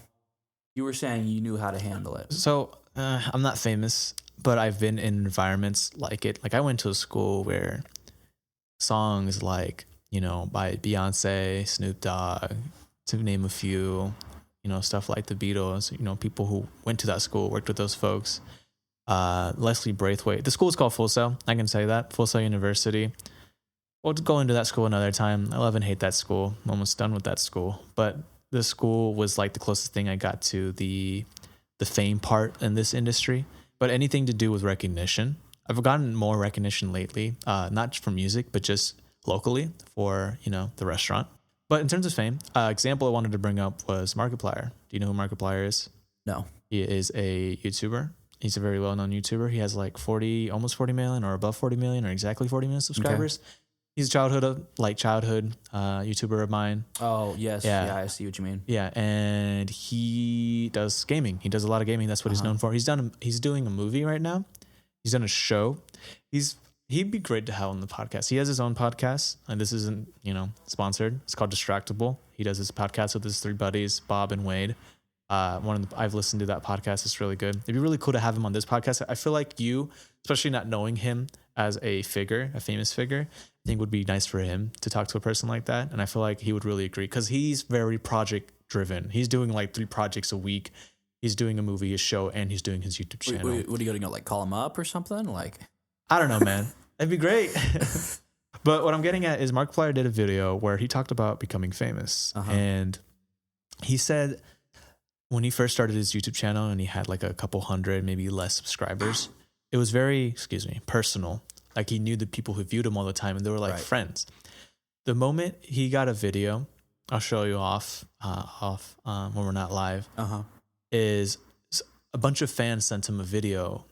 you were saying you knew how to handle it. So I'm not famous, but I've been in environments like it. Like I went to a school where songs like, by Beyonce, Snoop Dogg, to name a few, stuff like the Beatles, people who went to that school, worked with those folks. Leslie Braithwaite. The school is called Full Sail. I can say that. Full Sail University. We'll go into that school another time. I love and hate that school. I'm almost done with that school. But the school was like the closest thing I got to the fame part in this industry. But anything to do with recognition. I've gotten more recognition lately, not for music, but just locally for, the restaurant. But in terms of fame, example I wanted to bring up was Markiplier. Do you know who Markiplier is? No. He is a YouTuber. He's a very well-known YouTuber. He has like almost 40 million or above 40 million or exactly 40 million subscribers. Okay. He's a childhood YouTuber of mine. Oh, yes. Yeah, I see what you mean. Yeah, and he does gaming. He does a lot of gaming. That's what he's known for. He's doing a movie right now. He's done a show. He'd be great to have on the podcast. He has his own podcast, and this isn't, sponsored. It's called Distractable. He does his podcast with his 3 buddies, Bob and Wade. I've listened to that podcast. It's really good. It'd be really cool to have him on this podcast. I feel like you, especially not knowing him as a famous figure, I think would be nice for him to talk to a person like that. And I feel like he would really agree because he's very project driven. He's doing like 3 projects a week. He's doing a movie, a show, and he's doing his YouTube channel. What are you going to like call him up or something? Like, I don't know, man. That'd be great. But what I'm getting at is Markiplier did a video where he talked about becoming famous. And he said when he first started his YouTube channel and he had like a couple hundred, maybe less subscribers, it was very, personal. Like he knew the people who viewed him all the time and they were like friends. The moment he got a video, I'll show you off when we're not live, is a bunch of fans sent him a video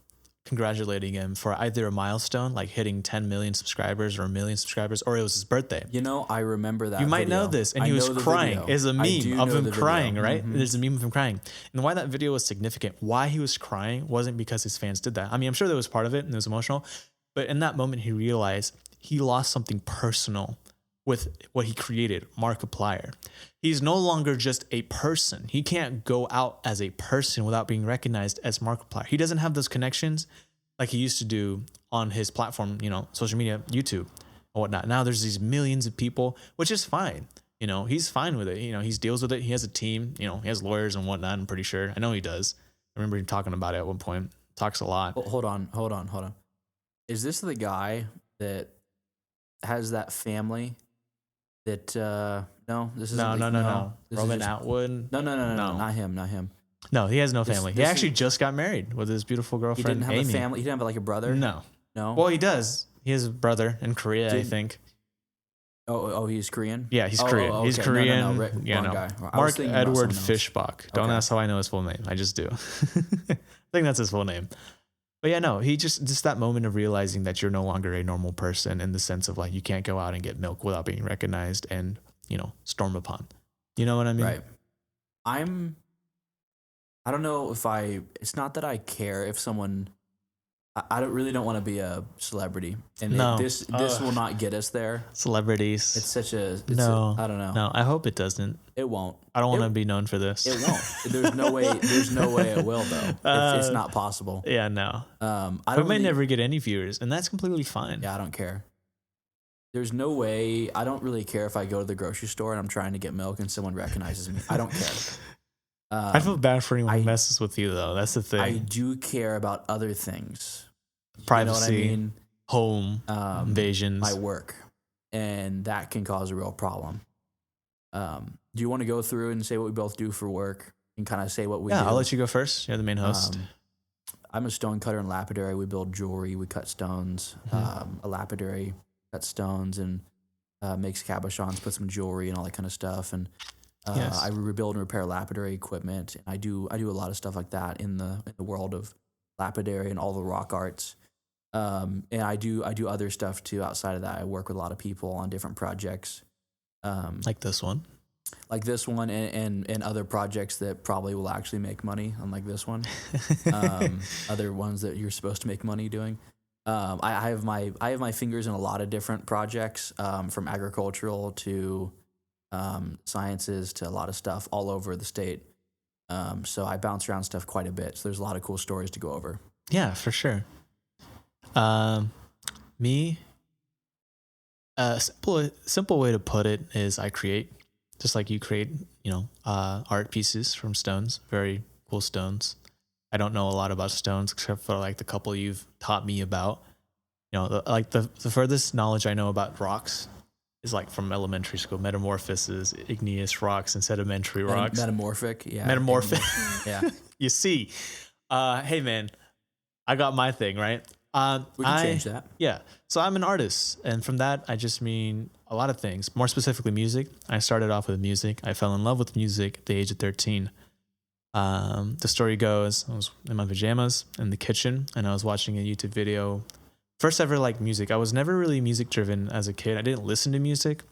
congratulating him for either a milestone, like hitting 10 million subscribers or a million subscribers, or it was his birthday. You know, I remember that. You might video. know this. And I he was know the crying. video. Is a meme of him crying, right? Mm-hmm. There's a meme of him crying. And why that video was significant, why he was crying wasn't because his fans did that. I mean, I'm sure that was part of it and it was emotional. But in that moment, he realized he lost something personal with what he created, Markiplier. He's no longer just a person. He can't go out as a person without being recognized as Markiplier. He doesn't have those connections like he used to do on his platform, you know, social media, YouTube or whatnot. Now there's these millions of people, which is fine. You know, he's fine with it. You know, he deals with it. He has a team, you know, he has lawyers and whatnot, I'm pretty sure. I know he does. I remember him talking about it at one point. Talks a lot. Hold on. Is this the guy that has that family that, no, this is No. Roman just, Atwood. No, not him. No, he has no family. He actually just got married with his beautiful girlfriend, He didn't have Amy. a family. He didn't have like a brother. No. No. Well, he does. He has a brother in Korea, I think. Oh, he's Korean? Yeah, he's Korean. Okay. He's Korean. No, yeah, no. guy. Mark Edward Fishbach. Don't ask how I know his full name. I just do. I think that's his full name. But yeah, no, he just that moment of realizing that you're no longer a normal person in the sense of like you can't go out and get milk without being recognized and, you know, stormed upon. You know what I mean? Right. I don't know if it's not that I care if someone, I don't want to be a celebrity. And this will not get us there. Celebrities. It's such a, I don't know. No, I hope it doesn't. It won't. I don't want to be known for this. It won't. There's no way it will though. It's not possible. Yeah, no. I might never get any viewers and that's completely fine. Yeah, I don't care. There's no way. I don't really care if I go to the grocery store and I'm trying to get milk and someone recognizes me. I don't care. I feel bad for anyone who messes with you, though. That's the thing. I do care about other things. Privacy, you know what I mean? Home, invasions. My work. And that can cause a real problem. Do you want to go through and say what we both do for work and kind of say what we do? Yeah, I'll let you go first. You're the main host. I'm a stone cutter and lapidary. We build jewelry. We cut stones. A lapidary cuts stones and makes cabochons, puts some jewelry and all that kind of stuff. And I rebuild and repair lapidary equipment. And I do a lot of stuff like that in the world of lapidary and all the rock arts. And I do other stuff too outside of that. I work with a lot of people on different projects. Like this one. And other projects that probably will actually make money, unlike this one. Other ones that you're supposed to make money doing. I have my fingers in a lot of different projects, from agricultural to sciences to a lot of stuff all over the state. So I bounce around stuff quite a bit. So there's a lot of cool stories to go over. Yeah, for sure. Me, simple way to put it is I create, just like you create, you know, art pieces from stones, very cool stones. I don't know a lot about stones except for like the couple you've taught me about. You know, the furthest knowledge I know about rocks is like from elementary school, metamorphoses, igneous rocks and sedimentary rocks. Metamorphic, yeah. Metamorphic. Yeah. You see, hey man, I got my thing, right? We can change that. Yeah. So I'm an artist. And from that, I just mean a lot of things, more specifically music. I started off with music. I fell in love with music at the age of 13. The story goes, I was in my pajamas in the kitchen and I was watching a YouTube video. First ever like music. I was never really music driven as a kid. I didn't listen to music.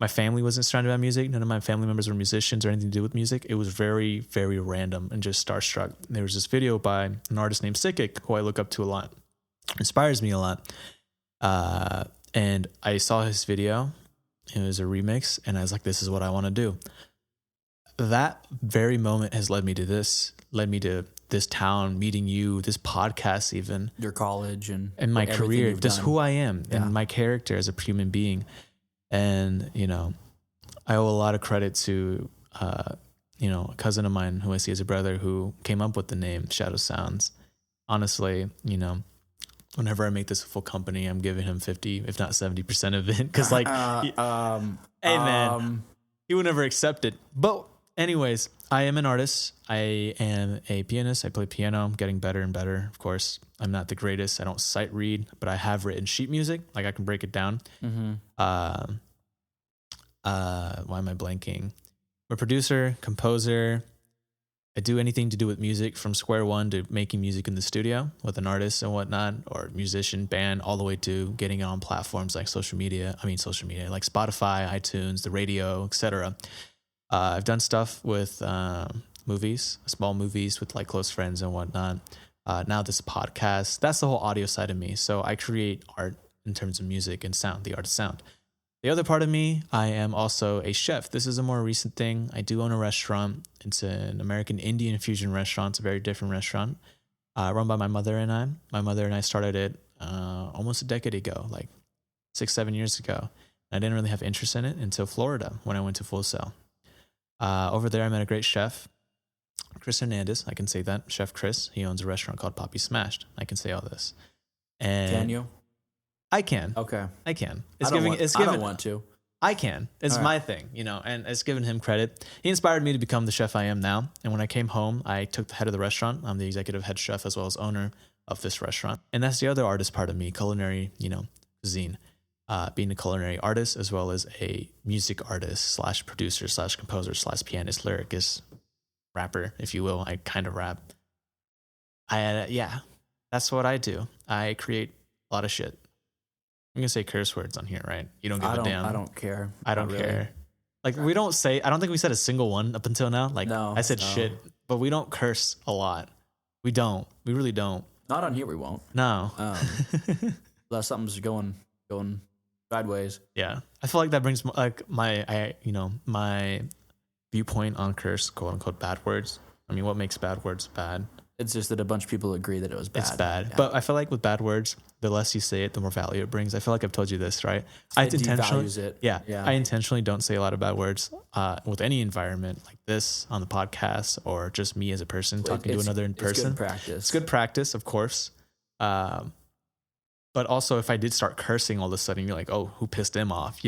My family wasn't surrounded by music. None of my family members were musicians or anything to do with music. It was very, very random and just starstruck. There was this video by an artist named Sikik, who I look up to a lot. Inspires me a lot. And I saw his video. It was a remix. And I was like, this is what I want to do. That very moment has led me to this town, meeting you, this podcast, even your college and my career, just who I am and my character as a human being. And, you know, I owe a lot of credit to, you know, a cousin of mine who I see as a brother who came up with the name Shadow Sounds. Honestly, you know, whenever I make this a full company, I'm giving him 50, if not 70% of it. Cause like, hey man, he would never accept it. But anyways, I am an artist. I am a pianist. I play piano. I'm getting better and better. Of course, I'm not the greatest. I don't sight read, but I have written sheet music. Like I can break it down. Mm-hmm. Why am I blanking? I'm a producer, composer. I do anything to do with music from square one to making music in the studio with an artist and whatnot, or musician, band, all the way to getting it on platforms like social media, like Spotify, iTunes, the radio, etc. I've done stuff with movies, small movies with like close friends and whatnot. Now this podcast, that's the whole audio side of me. So I create art in terms of music and sound, the art of sound. The other part of me, I am also a chef. This is a more recent thing. I do own a restaurant. It's an American Indian fusion restaurant. It's a very different restaurant, run by my mother and I. My mother and I started it almost a decade ago, like 6-7 years ago. I didn't really have interest in it until Florida when I went to Full Sail. Over there, I met a great chef, Chris Hernandez. I can say that. Chef Chris. He owns a restaurant called Poppy Smashed. I can say all this. And can you? I can. Okay. I can. I don't want to. I can. It's my thing, and it's given him credit. He inspired me to become the chef I am now. And when I came home, I took the head of the restaurant. I'm the executive head chef as well as owner of this restaurant. And that's the other artist part of me, culinary, cuisine. Being a culinary artist as well as a music artist / producer / composer / pianist, lyricist, rapper, if you will. I kind of rap. That's what I do. I create a lot of shit. I'm going to say curse words on here, right? You don't give a damn. I don't care. I don't care. Like, we don't say, I don't think we said a single one up until now. Like, no, I said shit, but we don't curse a lot. We don't. We really don't. Not on here, we won't. No. Unless something's going sideways. Yeah. I feel like that brings, like, my viewpoint on curse, quote unquote, bad words. I mean, what makes bad words bad? It's just that a bunch of people agree that it was bad. It's bad. Yeah. But I feel like with bad words, the less you say it, the more value it brings. I feel like I've told you this, right? It devalues it. Yeah. I intentionally don't say a lot of bad words with any environment like this on the podcast or just me as a person talking to another in person. It's good practice. It's good practice, of course. But also, if I did start cursing all of a sudden, you're like, oh, who pissed them off,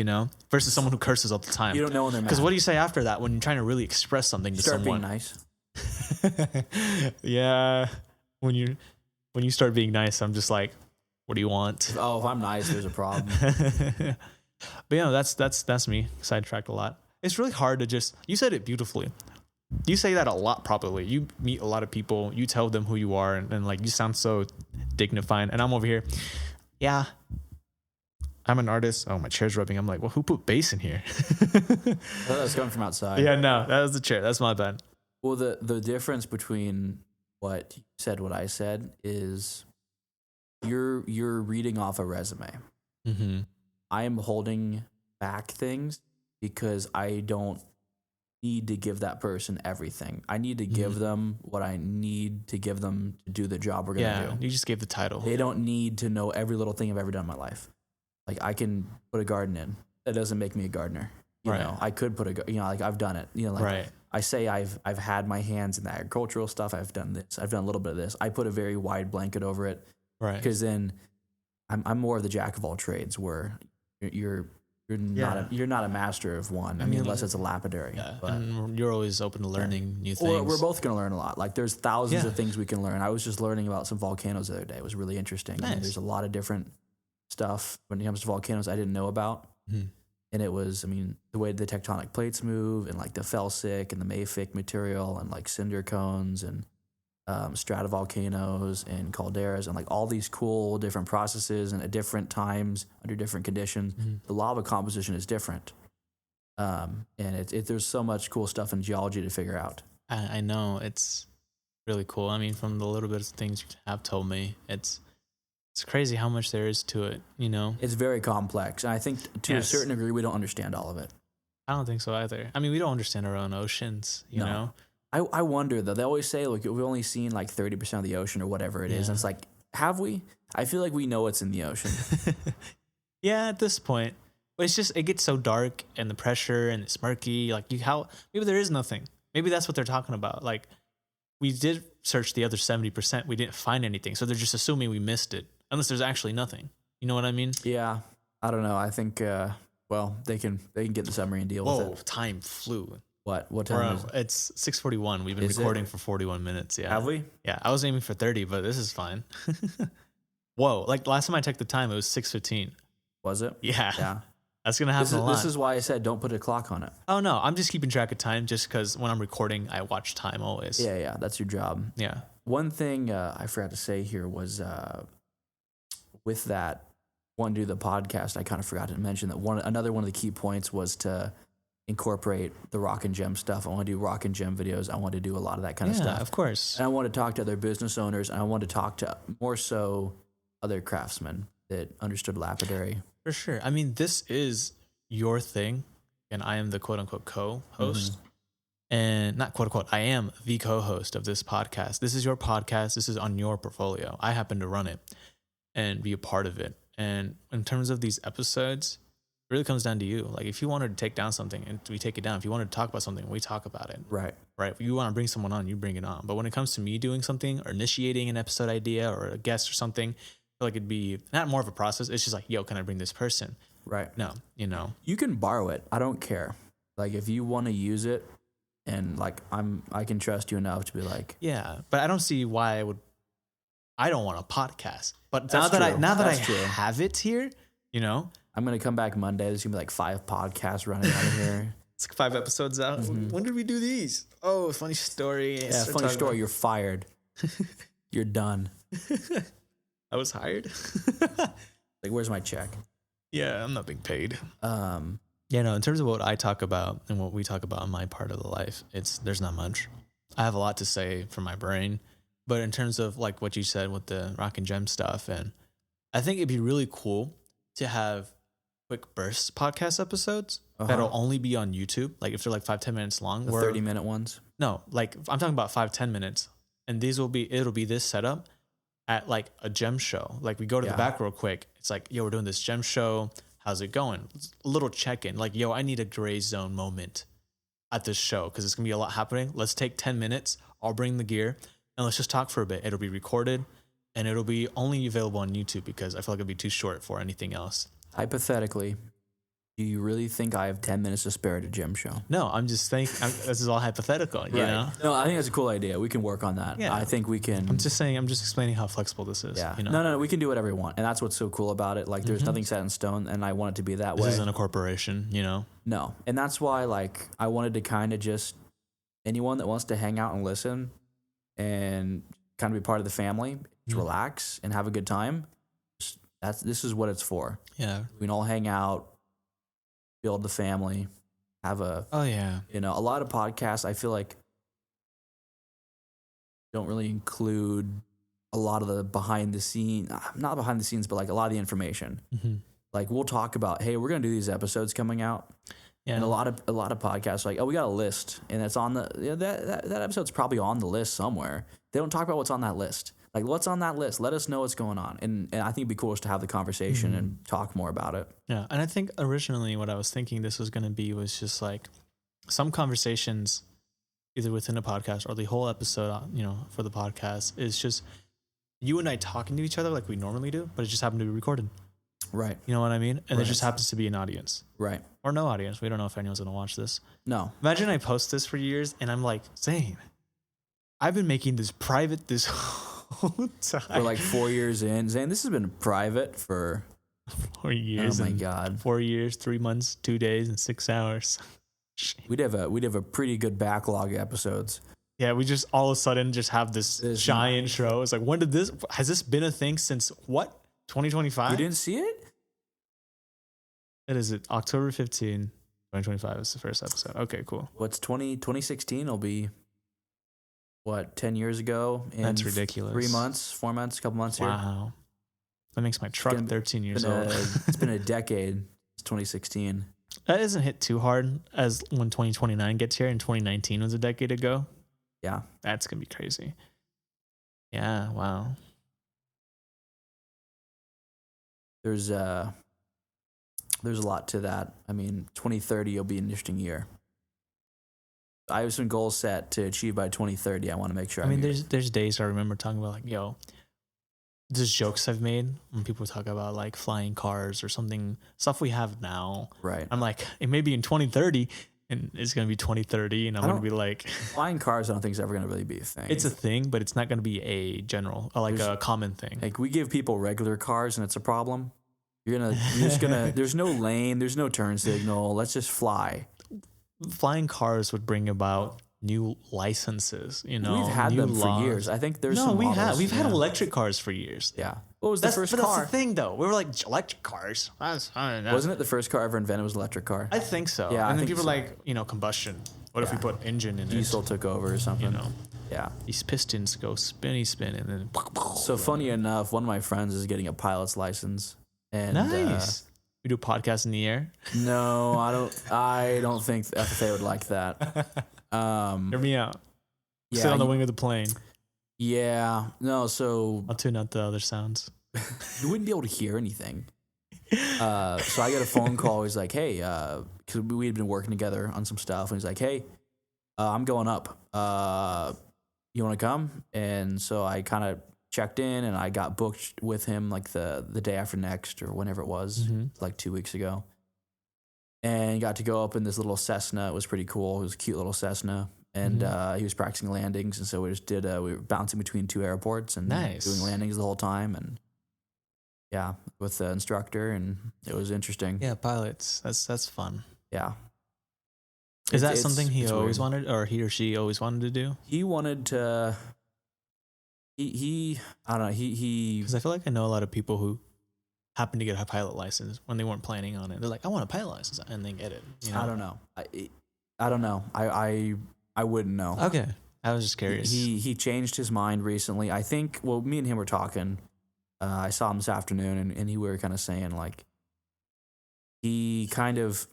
Versus someone who curses all the time. You don't know when they're mad. Because what do you say after that when you're trying to really express something to someone? Start being nice. Yeah. When you start being nice, I'm just like, what do you want? Oh, if I'm nice, there's a problem. But that's me. Sidetracked a lot. It's really hard to just, you said it beautifully. You say that a lot probably. You meet a lot of people, you tell them who you are, and like you sound so dignified. And I'm over here, yeah, I'm an artist. Oh, my chair's rubbing. I'm like, well, who put bass in here? That's coming from outside. Yeah, no, that was the chair. That's my bad. Well, the difference between what you said, what I said, is you're reading off a resume. Mm-hmm. I am holding back things because I don't need to give that person everything. I need to give them what I need to give them to do the job we're going to do. You just gave the title. They don't need to know every little thing I've ever done in my life. Like, I can put a garden in. That doesn't make me a gardener. You know, I could put like I've done it. Like I say I've had my hands in the agricultural stuff. I've done this. I've done a little bit of this. I put a very wide blanket over it. Right. Because then I'm more of the jack of all trades, where you're not a master of one. I mean, unless it's a lapidary. Yeah. But, and you're always open to learning new things. Well, we're both going to learn a lot. Like, there's thousands of things we can learn. I was just learning about some volcanoes the other day. It was really interesting. Nice. There's a lot of different stuff when it comes to volcanoes I didn't know about. Mm-hmm. And it was, the way the tectonic plates move, and like the felsic and the mafic material, and like cinder cones and stratovolcanoes and calderas, and like all these cool different processes, and at different times under different conditions. Mm-hmm. The lava composition is different. And there's so much cool stuff in geology to figure out. I know, it's really cool. I mean, from the little bit of things you have told me, it's crazy how much there is to it, It's very complex. And I think to a certain degree, we don't understand all of it. I don't think so either. I mean, we don't understand our own oceans, you know? I wonder, though. They always say, look, we've only seen like 30% of the ocean or whatever it is. And it's like, have we? I feel like we know what's in the ocean. Yeah, at this point. But it's just, it gets so dark, and the pressure, and it's murky. Like, maybe there is nothing. Maybe that's what they're talking about. Like, we did search the other 70%. We didn't find anything. So they're just assuming we missed it. Unless there's actually nothing. You know what I mean? Yeah. I don't know. I think, they can get the submarine deal with it. Whoa, time flew. What time is it? It's 6:41. We've been recording for 41 minutes. Yeah. Have we? Yeah. I was aiming for 30, but this is fine. Whoa. Like, last time I checked the time, it was 6:15. Was it? Yeah. Yeah. That's going to happen a lot. This is why I said don't put a clock on it. Oh, no. I'm just keeping track of time just because when I'm recording, I watch time always. Yeah. That's your job. Yeah. One thing I forgot to say here was with that one do the podcast, I kind of forgot to mention that another one of the key points was to incorporate the Rock and Gem stuff. I want to do Rock and Gem videos. I want to do a lot of that kind of stuff. Yeah, of course. And I want to talk to other business owners, and I want to talk to more so other craftsmen that understood lapidary. For sure. I mean, this is your thing, and I am the quote-unquote co-host. Mm-hmm. And not quote-unquote, I am the co-host of this podcast. This is your podcast. This is on your portfolio. I happen to run it and be a part of it. And in terms of these episodes, it really comes down to you. Like, if you wanted to take down something, and we take it down. If you wanted to talk about something, we talk about it. Right. If you want to bring someone on, you bring it on. But when it comes to me doing something or initiating an episode idea or a guest or something, I feel like it'd be not more of a process. It's just like, yo, can I bring this person? Right. No, You can borrow it. I don't care. Like, if you want to use it, and like I can trust you enough to be like, yeah. But I don't see why I don't want a podcast. But now That's that I true. have it here, I'm gonna come back Monday. There's gonna be like 5 podcasts running out of here. it's 5 episodes out. Mm-hmm. When did we do these? Oh, funny story. Yeah, funny story. You're fired. You're done. I was hired. Like, where's my check? Yeah, I'm not being paid. Yeah, no, in terms of what I talk about and what we talk about in my part of the life, there's not much. I have a lot to say from my brain, but in terms of like what you said with the Rock and Gem stuff, and I think it'd be really cool to have quick bursts podcast episodes that'll only be on YouTube. Like if they're like 5-10 minutes long. The 30-minute ones? No, like I'm talking about 5-10 minutes. And it'll be this setup at like a gem show. Like we go to the back real quick. It's like, yo, we're doing this gem show. How's it going? A little check-in. Like, yo, I need a gray zone moment at this show because it's going to be a lot happening. Let's take 10 minutes. I'll bring the gear and let's just talk for a bit. It'll be recorded and it'll be only available on YouTube because I feel like it'd be too short for anything else. Hypothetically, do you really think I have 10 minutes to spare at a gym show? No, I'm just thinking, this is all hypothetical, you know? No, I think that's a cool idea. We can work on that. Yeah. I think we can. I'm just explaining how flexible this is. Yeah. You know? No, we can do whatever we want. And that's what's so cool about it. Like, there's nothing set in stone, and I want it to be that way. This isn't a corporation, you know? No. And that's why, like, I wanted to kind of just, anyone that wants to hang out and listen and kind of be part of the family, just relax and have a good time. This is what it's for. Yeah. We can all hang out, build the family, have a... Oh, yeah. You know, a lot of podcasts, I feel like, don't really include a lot of the behind the scenes, not behind the scenes, but like a lot of the information. Mm-hmm. Like we'll talk about, hey, we're going to do these episodes coming out. Yeah. And a lot of podcasts are like, oh, we got a list, and it's on the that episode's probably on the list somewhere. They don't talk about what's on that list. Like, what's on that list? Let us know what's going on. And I think it'd be cool just to have the conversation and talk more about it. Yeah. And I think originally what I was thinking this was going to be was just like some conversations either within a podcast or the whole episode, you know, for the podcast is just you and I talking to each other like we normally do, but it just happened to be recorded. Right. You know what I mean? And there just happens to be an audience. Right. Or no audience. We don't know if anyone's going to watch this. No. Imagine I post this for years and I'm like, Zane, I've been making this private this whole time. We're like 4 years in. Zane, this has been private for 4 years. Oh my God. 4 years, 3 months, 2 days, and 6 hours. We'd have a pretty good backlog of episodes. Yeah, we just all of a sudden just have this giant show. It's like, has this been a thing since what? 2025? You didn't see it? It is October 15, 2025 is the first episode. Okay, cool. What's 2016 will be what, 10 years ago? That's ridiculous. 3 months, 4 months, a couple months here. Wow. That makes my truck 13 years old. It's been a decade. It's 2016. That doesn't hit too hard as when 2029 gets here and 2019 was a decade ago. Yeah. That's going to be crazy. Yeah, wow. There's a lot to that. I mean, 2030 will be an interesting year. I have some goals set to achieve by 2030. I want to make sure. There's days I remember talking about like, yo, there's jokes I've made when people talk about like flying cars or something, stuff we have now. Right. I'm like, it may be in 2030 and it's going to be 2030 and I'm going to be like... Flying cars I don't think is ever going to really be a thing. It's a thing, but it's not going to be a general, like a common thing. Like we give people regular cars and it's a problem. You're just gonna. There's no lane. There's no turn signal. Let's just fly. Flying cars would bring about new licenses. You know, We've had new them laws. for years. I think there's No, some we models. have. We've had Yeah. electric cars for years. Yeah. What was the first But car? that's the thing, though. We were like, electric cars. Wasn't it the first car ever invented was an electric car? I think so. Yeah, I and then think people so. were like, you know, combustion. What if we Yeah. put engine in Diesel took over or something. it? You know, Yeah. these pistons go spinny spin and then. So funny enough, one of my friends is getting a pilot's license. And Nice. We do podcasts in the air. no, I don't think FFA would like that. Hear me out. Yeah, Sit on the wing of the plane. Yeah. No, so I'll tune out the other sounds. you wouldn't be able to hear anything. So I get a phone call. He's like, hey, because we had been working together on some stuff. And he's like, hey, I'm going up. You want to come? And so I kind of checked in and I got booked with him like the day after next or whenever it was, like 2 weeks ago. And got to go up in this little Cessna. It was pretty cool. It was a cute little Cessna. And he was practicing landings. And so we just we were bouncing between two airports and doing landings the whole time. And yeah, with the instructor. And it was interesting. Yeah, pilots. That's fun. Yeah. Is that something he it's always weird. wanted, or he or she always wanted to do? He wanted to. He I don't know. He Because I feel like I know a lot of people who happen to get a pilot license when they weren't planning on it. They're like, I want a pilot license, and they get it. You know? I don't know. I don't know. I wouldn't know. Okay, I was just curious. He changed his mind recently. I think. Well, me and him were talking. I saw him this afternoon, and we were kind of saying like he kind of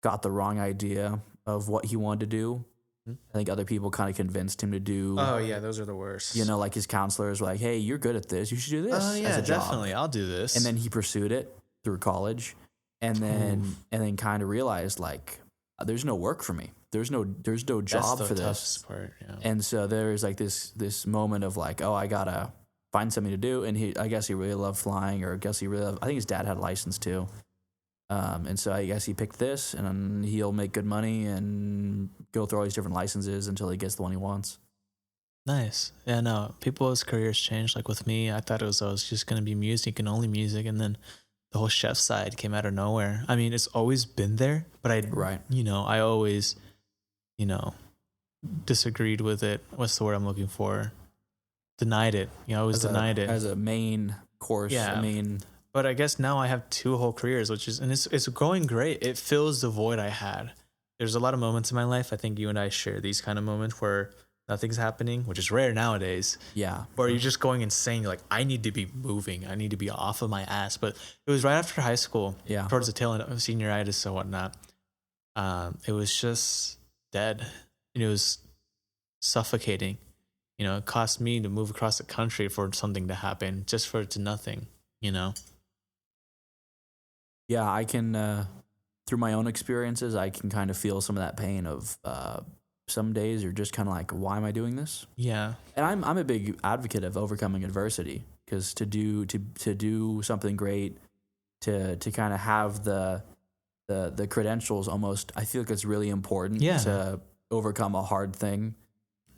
got the wrong idea of what he wanted to do. I think other people kind of convinced him to do. Oh yeah, those are the worst. You know, like his counselors were like, "Hey, you're good at this. You should do this." Oh yeah, as a job." definitely. I'll do this. And then he pursued it through college, and then kind of realized like, there's no work for me. There's no job for this. toughest part. Yeah. And so there's like this moment of like, oh, I gotta find something to do. And I guess he really loved flying, or I guess I think his dad had a license too. And so I guess he picked this, and then he'll make good money and go through all these different licenses until he gets the one he wants. Nice. Yeah, no, people's careers change. Like with me, I thought it was always just going to be music and only music. And then the whole chef side came out of nowhere. I mean, it's always been there, but I always, disagreed with it. What's the word I'm looking for? Denied it. I always denied it. As a main course. Yeah. I mean, but I guess now I have two whole careers, and it's going great. It fills the void I had. There's a lot of moments in my life. I think you and I share these kind of moments where nothing's happening, which is rare nowadays. Yeah. Where you're just going insane. You're like, I need to be moving. I need to be off of my ass. But it was right after high school. Yeah. Towards the tail end of senioritis and whatnot. It was just dead. And it was suffocating. It cost me to move across the country for something to happen, just for it to nothing, Yeah, I can, through my own experiences, I can kind of feel some of that pain of some days you're just kind of like, why am I doing this? Yeah. And I'm a big advocate of overcoming adversity, because to do something great, to kind of have the credentials almost, I feel like it's really important to overcome a hard thing.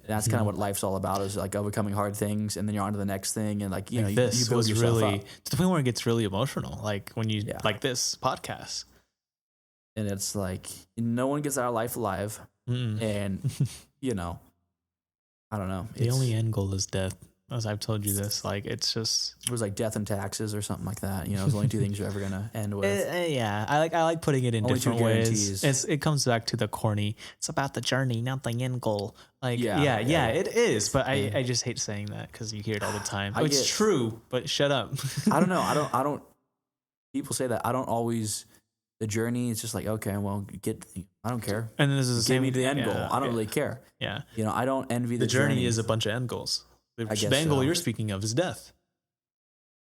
And that's kind of what life's all about, is like overcoming hard things, and then you're on to the next thing, and like, you build yourself really up. to the point where it gets really emotional, like when you like this podcast. And it's like, no one gets out of life alive. And, I don't know. The only end goal is death. As I've told you this, like, it's just... It was like death and taxes or something like that. It's the only two things you're ever going to end with. Yeah, I like putting it in Only different two ways. guarantees. It comes back to the corny, it's about the journey, not the end goal. Like, Yeah. it is. But I just hate saying that because you hear it all the time. It's true, but shut up. I don't know. I don't... People say that. I don't always... The journey is just like, okay, well, I don't care. And this is the same me to the end goal. I don't really care. Yeah. I don't envy The journey is a bunch of end goals. The end goal you're speaking of is death.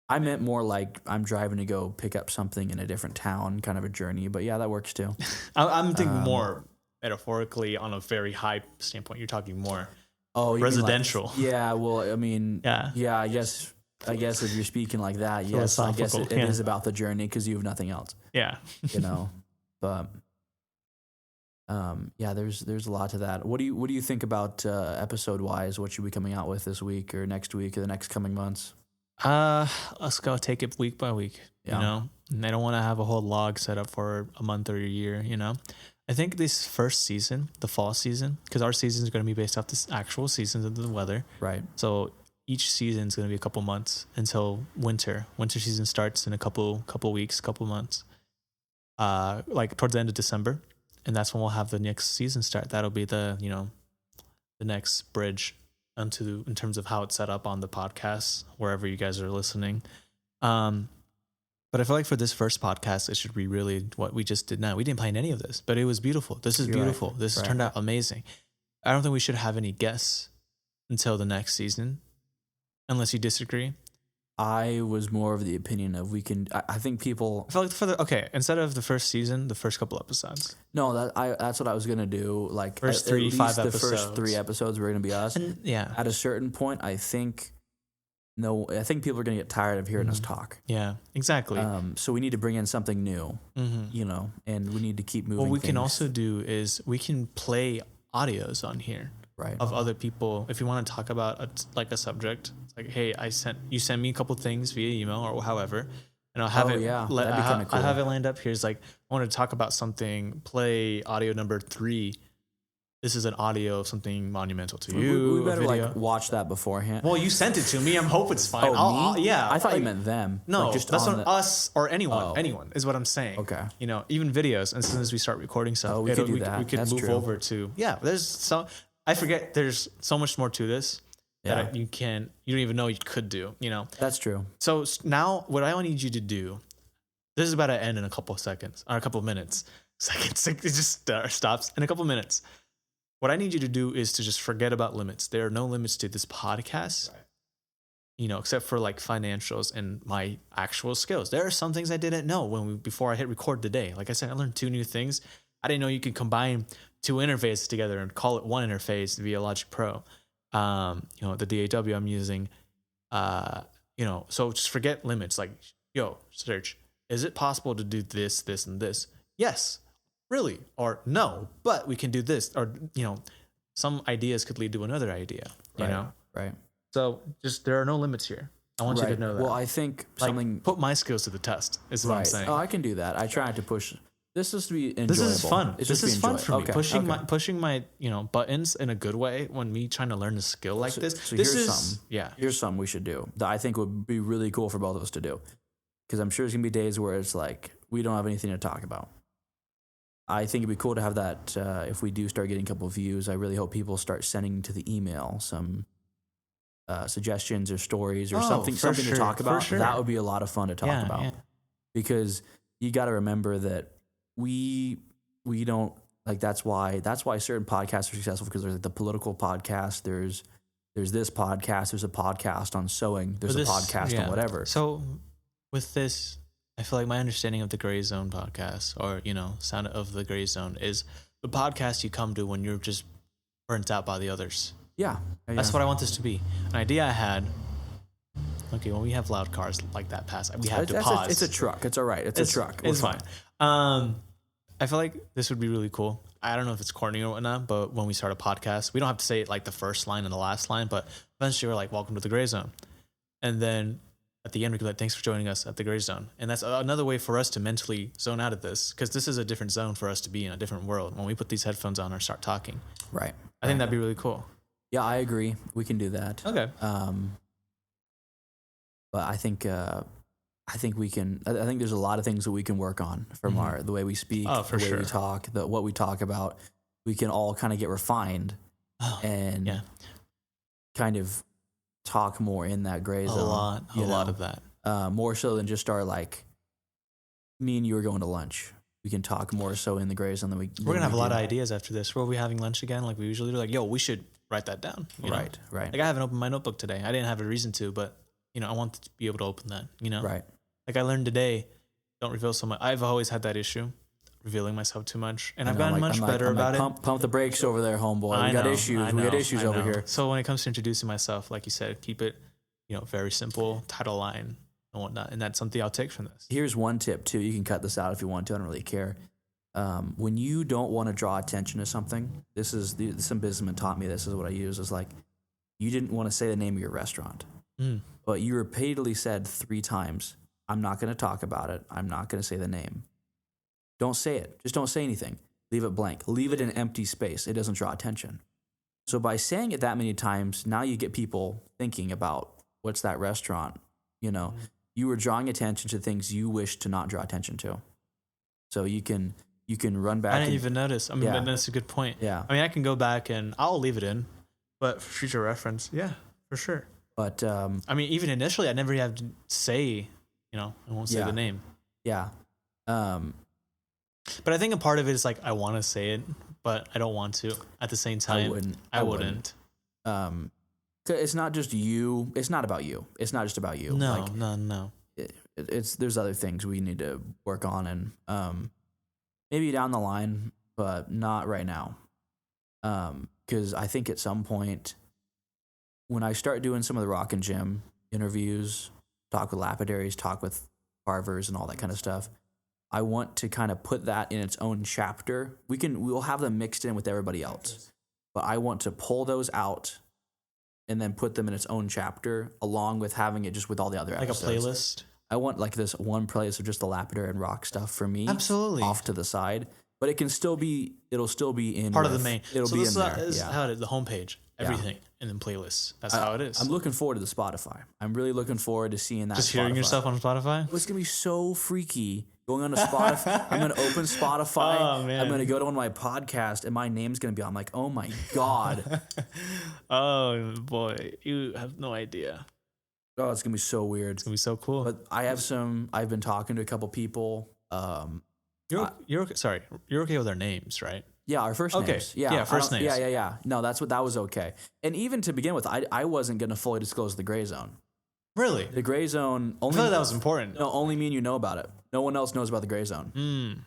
I meant more like I'm driving to go pick up something in a different town, kind of a journey. But yeah, that works too. I'm thinking more metaphorically on a very high standpoint. You're talking more residential. Yeah, well, I mean, yeah, I guess if you're speaking like that, yes, I guess it is about the journey because you have nothing else. Yeah. But there's a lot to that. What do you think about episode wise? What should we be coming out with this week or next week or the next coming months? Let's go take it week by week. Yeah. You know, and I don't want to have a whole log set up for a month or a year. You know, I think this first season, the fall season, because our season is going to be based off the actual seasons of the weather. Right. So each season is going to be a couple months until winter. Winter season starts in a couple weeks, couple months. Like towards the end of December, and that's when we'll have the next season start. That'll be the next bridge in terms of how it's set up on the podcast wherever you guys are listening. But I feel like for this first podcast, it should be really what we just did now. We didn't plan any of this, but it was beautiful. This is beautiful. Right. This turned out amazing. I don't think we should have any guests until the next season, unless you disagree. I was more of the opinion of we can. I think people. I feel like instead of the first season, the first couple episodes. No, that's what I was gonna do. Like first at least 5 the episodes. First 3 episodes were gonna be us. And, yeah. At a certain point, I think people are gonna get tired of hearing us talk. Yeah, exactly. So we need to bring in something new. Mm-hmm. And we need to keep moving. What we can also do is we can play audios on here. Right. Of other people. If you want to talk about a subject, it's like, hey, you sent me a couple things via email or however, and I'll have that'd be kinda cool. I have it lined up here. It's like, I want to talk about something, play audio number 3. This is an audio of something monumental to you. We better like watch that beforehand. Well, you sent it to me. I hope it's fine. Yeah. I thought you meant them. No, like just that's not us or anyone. Oh. Anyone is what I'm saying. Okay. Even videos. As soon as we start recording stuff, we could do that. We could That's move true. over to There's so I forget. There's so much more to this that you don't even know you could do. That's true. So now, what I need you to do, this is about to end in a couple of seconds or a couple of minutes. It just stops in a couple of minutes. What I need you to do is to just forget about limits. There are no limits to this podcast, except for like financials and my actual skills. There are some things I didn't know before I hit record today. Like I said, I learned 2 new things. I didn't know you could combine 2 interfaces together and call it one interface via Logic Pro. The DAW I'm using. So just forget limits. Like, search. Is it possible to do this, this, and this? Yes. Really? Or no, but we can do this. Or, some ideas could lead to another idea, you know? Right. So just, there are no limits here. I want you to know that. Well, I think put my skills to the test is what I'm saying. Oh, I can do that. I try not to push. This is to be enjoyable. This is fun. This is fun for me. Okay. Pushing my buttons in a good way when me trying to learn a skill like this. So this here's is something. Yeah. Here's something we should do that I think would be really cool for both of us to do, because I'm sure there's gonna be days where it's like we don't have anything to talk about. I think it'd be cool to have that if we do start getting a couple of views. I really hope people start sending to the email some suggestions or stories or something to talk about. Sure. That would be a lot of fun to talk about, because you got to remember that we don't like. That's why certain podcasts are successful, because there's like the political podcast. There's this podcast. There's a podcast on sewing. There's a podcast on whatever. So with this, I feel like my understanding of the Gray Zone podcast, or Sound of the Gray Zone, is the podcast you come to when you're just burnt out by the others. Yeah. That's what I want this to be. An idea I had. Okay, when we have loud cars like that pass, we have to pause. It's a truck. It's all right. It's a truck. It's fine. I feel like this would be really cool. I don't know if it's corny or whatnot, but when we start a podcast, we don't have to say it like the first line and the last line, but eventually we're like, welcome to the Gray Zone. And then at the end, we can be like, thanks for joining us at the Gray Zone. And that's another way for us to mentally zone out of this, because this is a different zone for us to be in, a different world when we put these headphones on and start talking. Right. I think that'd be really cool. Yeah, I agree. We can do that. Okay. But I think we can. I think there's a lot of things that we can work on from the way we speak, the way we talk, what we talk about. We can all kind of get refined and kind of talk more in that gray zone. A lot of that. More so than just our like. Me and you are going to lunch. We can talk more so in the gray zone than we're gonna have a lot of ideas after this. We'll be having lunch again, like we usually do. Like, we should write that down. Right. Like, I haven't opened my notebook today. I didn't have a reason to, but I want to be able to open that. Right. Like I learned today, don't reveal so much. I've always had that issue, revealing myself too much, and I've gotten much better about it. Pump the brakes over there, homeboy. We got issues. We got issues over here. So when it comes to introducing myself, like you said, keep it, very simple, title line and whatnot, and that's something I'll take from this. Here's one tip too. You can cut this out if you want to. I don't really care. When you don't want to draw attention to something, some businessman taught me this. Is what I use. Is like, you didn't want to say the name of your restaurant. but you repeatedly said 3 times, I'm not going to talk about it. I'm not going to say the name. Don't say it. Just don't say anything. Leave it blank. Leave it in empty space. It doesn't draw attention. So by saying it that many times, now you get people thinking about what's that restaurant, you know. You were drawing attention to things you wish to not draw attention to. So you can run back. I didn't even notice. I mean, that's a good point. Yeah. I mean, I can go back and I'll leave it in, but for future reference, yeah, for sure. But I mean, even initially, I never have to say, I won't say the name. Yeah. But I think a part of it is like I want to say it, but I don't want to. At the same time, I wouldn't. It's not just you. It's not about you. It's not just about you. No, no. There's other things we need to work on, and maybe down the line, but not right now. Because I think at some point, when I start doing some of the Rock and Gym interviews, talk with lapidaries, talk with carvers, and all that kind of stuff, I want to kind of put that in its own chapter. We'll have them mixed in with everybody else, but I want to pull those out and then put them in its own chapter, along with having it just with all the other episodes. Like a playlist? I want like this one playlist of just the lapidary and rock stuff for me. Absolutely. Off to the side. But it'll still be in part of the main. It'll be in there. This is how it is, the homepage, everything, and then playlists. That's how it is. I'm looking forward to the Spotify. I'm really looking forward to seeing that. Just hearing yourself on Spotify? It's going to be so freaky. Going on to Spotify, I'm going to open Spotify. Oh, man. I'm going to go to one of my podcasts, and my name's going to be on. I'm like, oh my God. Oh, boy. You have no idea. Oh, it's going to be so weird. It's going to be so cool. But I've been talking to a couple people. You're okay. Sorry. You're okay with our names, right? Yeah, our first names. Yeah, first names. Yeah. No, that was okay. And even to begin with, I wasn't going to fully disclose the gray zone. Really? The gray zone. I feel like that was important. No, only me and you know about it. No one else knows about the gray zone.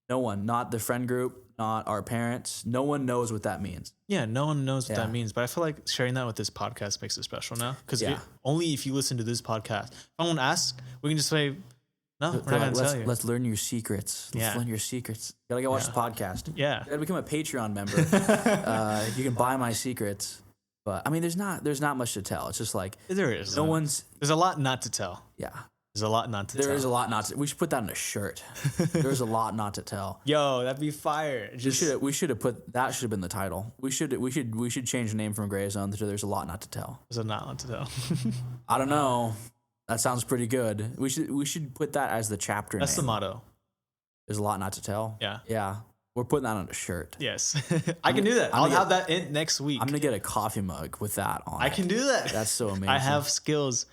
No one. Not the friend group, not our parents. No one knows what that means. Yeah, no one knows what that means. But I feel like sharing that with this podcast makes it special now. Because only if you listen to this podcast. If someone asks, we can just say, no, we're not going to tell you. Let's learn your secrets. Let's learn your secrets. Gotta go watch the podcast. Yeah. Gotta become a Patreon member. You can buy my secrets. But I mean, there's not much to tell. It's just like there is. There's a lot not to tell. Yeah. There's a lot not to tell. There is a lot not to. We should put that in a shirt. There's a lot not to tell. Yo, that'd be fire. We should have put that. Should have been the title. We should change the name from Gray Zone to There's a Lot Not to Tell. There's a lot not to tell. I don't know. That sounds pretty good. We should put that as the chapter. That's name. the motto. There's a lot not to tell. Yeah. Yeah. We're putting that on a shirt. Yes. I can do that. I'll have that in next week. I'm going to get a coffee mug with that on I can do that. That's so amazing. I have skills.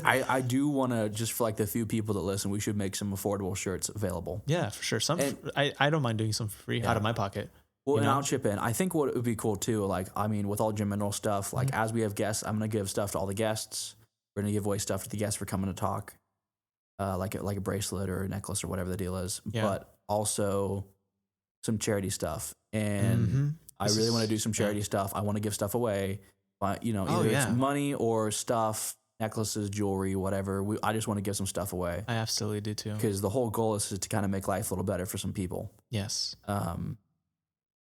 I do want to, just for like the few people that listen, we should make some affordable shirts available. Yeah, for sure. I don't mind doing some for free out of my pocket. Well, and I'll chip in. I think what would be cool too, like, I mean, with all Gym Mineral stuff, like as we have guests, I'm going to give stuff to all the guests. We're going to give away stuff to the guests for coming to talk, like a bracelet or a necklace or whatever the deal is. Yeah. But also some charity stuff. And I really want to do some charity stuff. I want to give stuff away, but either it's money or stuff, necklaces, jewelry, whatever. I just want to give some stuff away. I absolutely do too. Because the whole goal is to kind of make life a little better for some people. Yes. That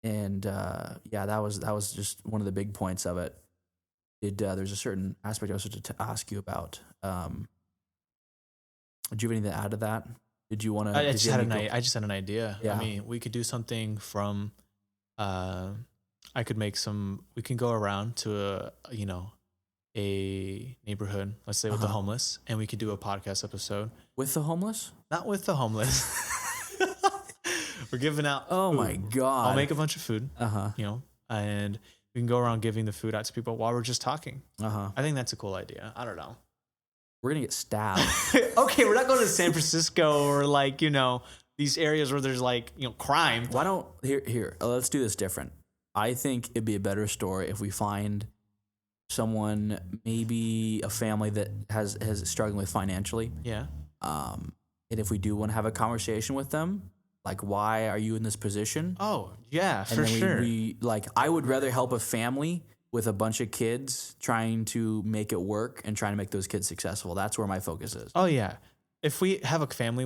was just one of the big points of it. There's a certain aspect I was supposed to ask you about. Do you have anything to add to that? Did you want to? I just had an idea. Yeah. I mean, we could do something from. We can go around to a neighborhood, let's say with the homeless, and we could do a podcast episode with the homeless. Not with the homeless. We're giving out. Oh food. My God! I'll make a bunch of food. And we can go around giving the food out to people while we're just talking. I think that's a cool idea. I don't know. We're gonna get stabbed. Okay, we're not going to San Francisco or these areas where there's crime. Why don't here? Let's do this different. I think it'd be a better story if we find someone, maybe a family that has struggling with financially. Yeah. And if we do want to have a conversation with them, like, why are you in this position? Oh yeah, for sure. I would rather help a family with a bunch of kids trying to make it work and trying to make those kids successful. That's where my focus is. Oh yeah. If we have a family,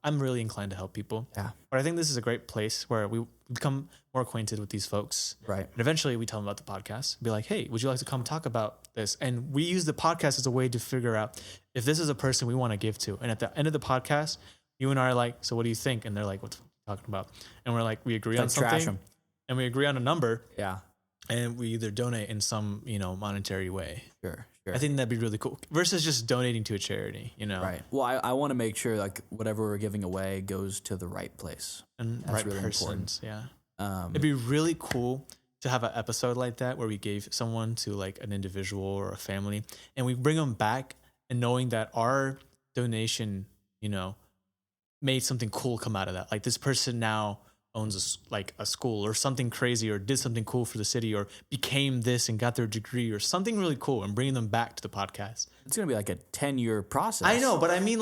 I'm really inclined to help people. Yeah. But I think this is a great place where we become more acquainted with these folks. Right. And eventually we tell them about the podcast. Be like, hey, would you like to come talk about this. And we use the podcast as a way to figure out if this is a person we want to give to. And at the end of the podcast, you and I are like, so what do you think? And they're like, what the fuck are you talking about? And we're like, we agree on something. And we agree on a number. Yeah. And we either donate in some, monetary way. Sure. I think that'd be really cool versus just donating to a charity, Right. Well, I want to make sure like whatever we're giving away goes to the right place. And that's right really persons. important. Yeah. It'd be really cool to have an episode like that where we gave someone to like an individual or a family and we bring them back and knowing that our donation, made something cool come out of that. Like this person now owns a school or something crazy or did something cool for the city or became this and got their degree or something really cool and bringing them back to the podcast. It's going to be like a 10-year process. I know, but I mean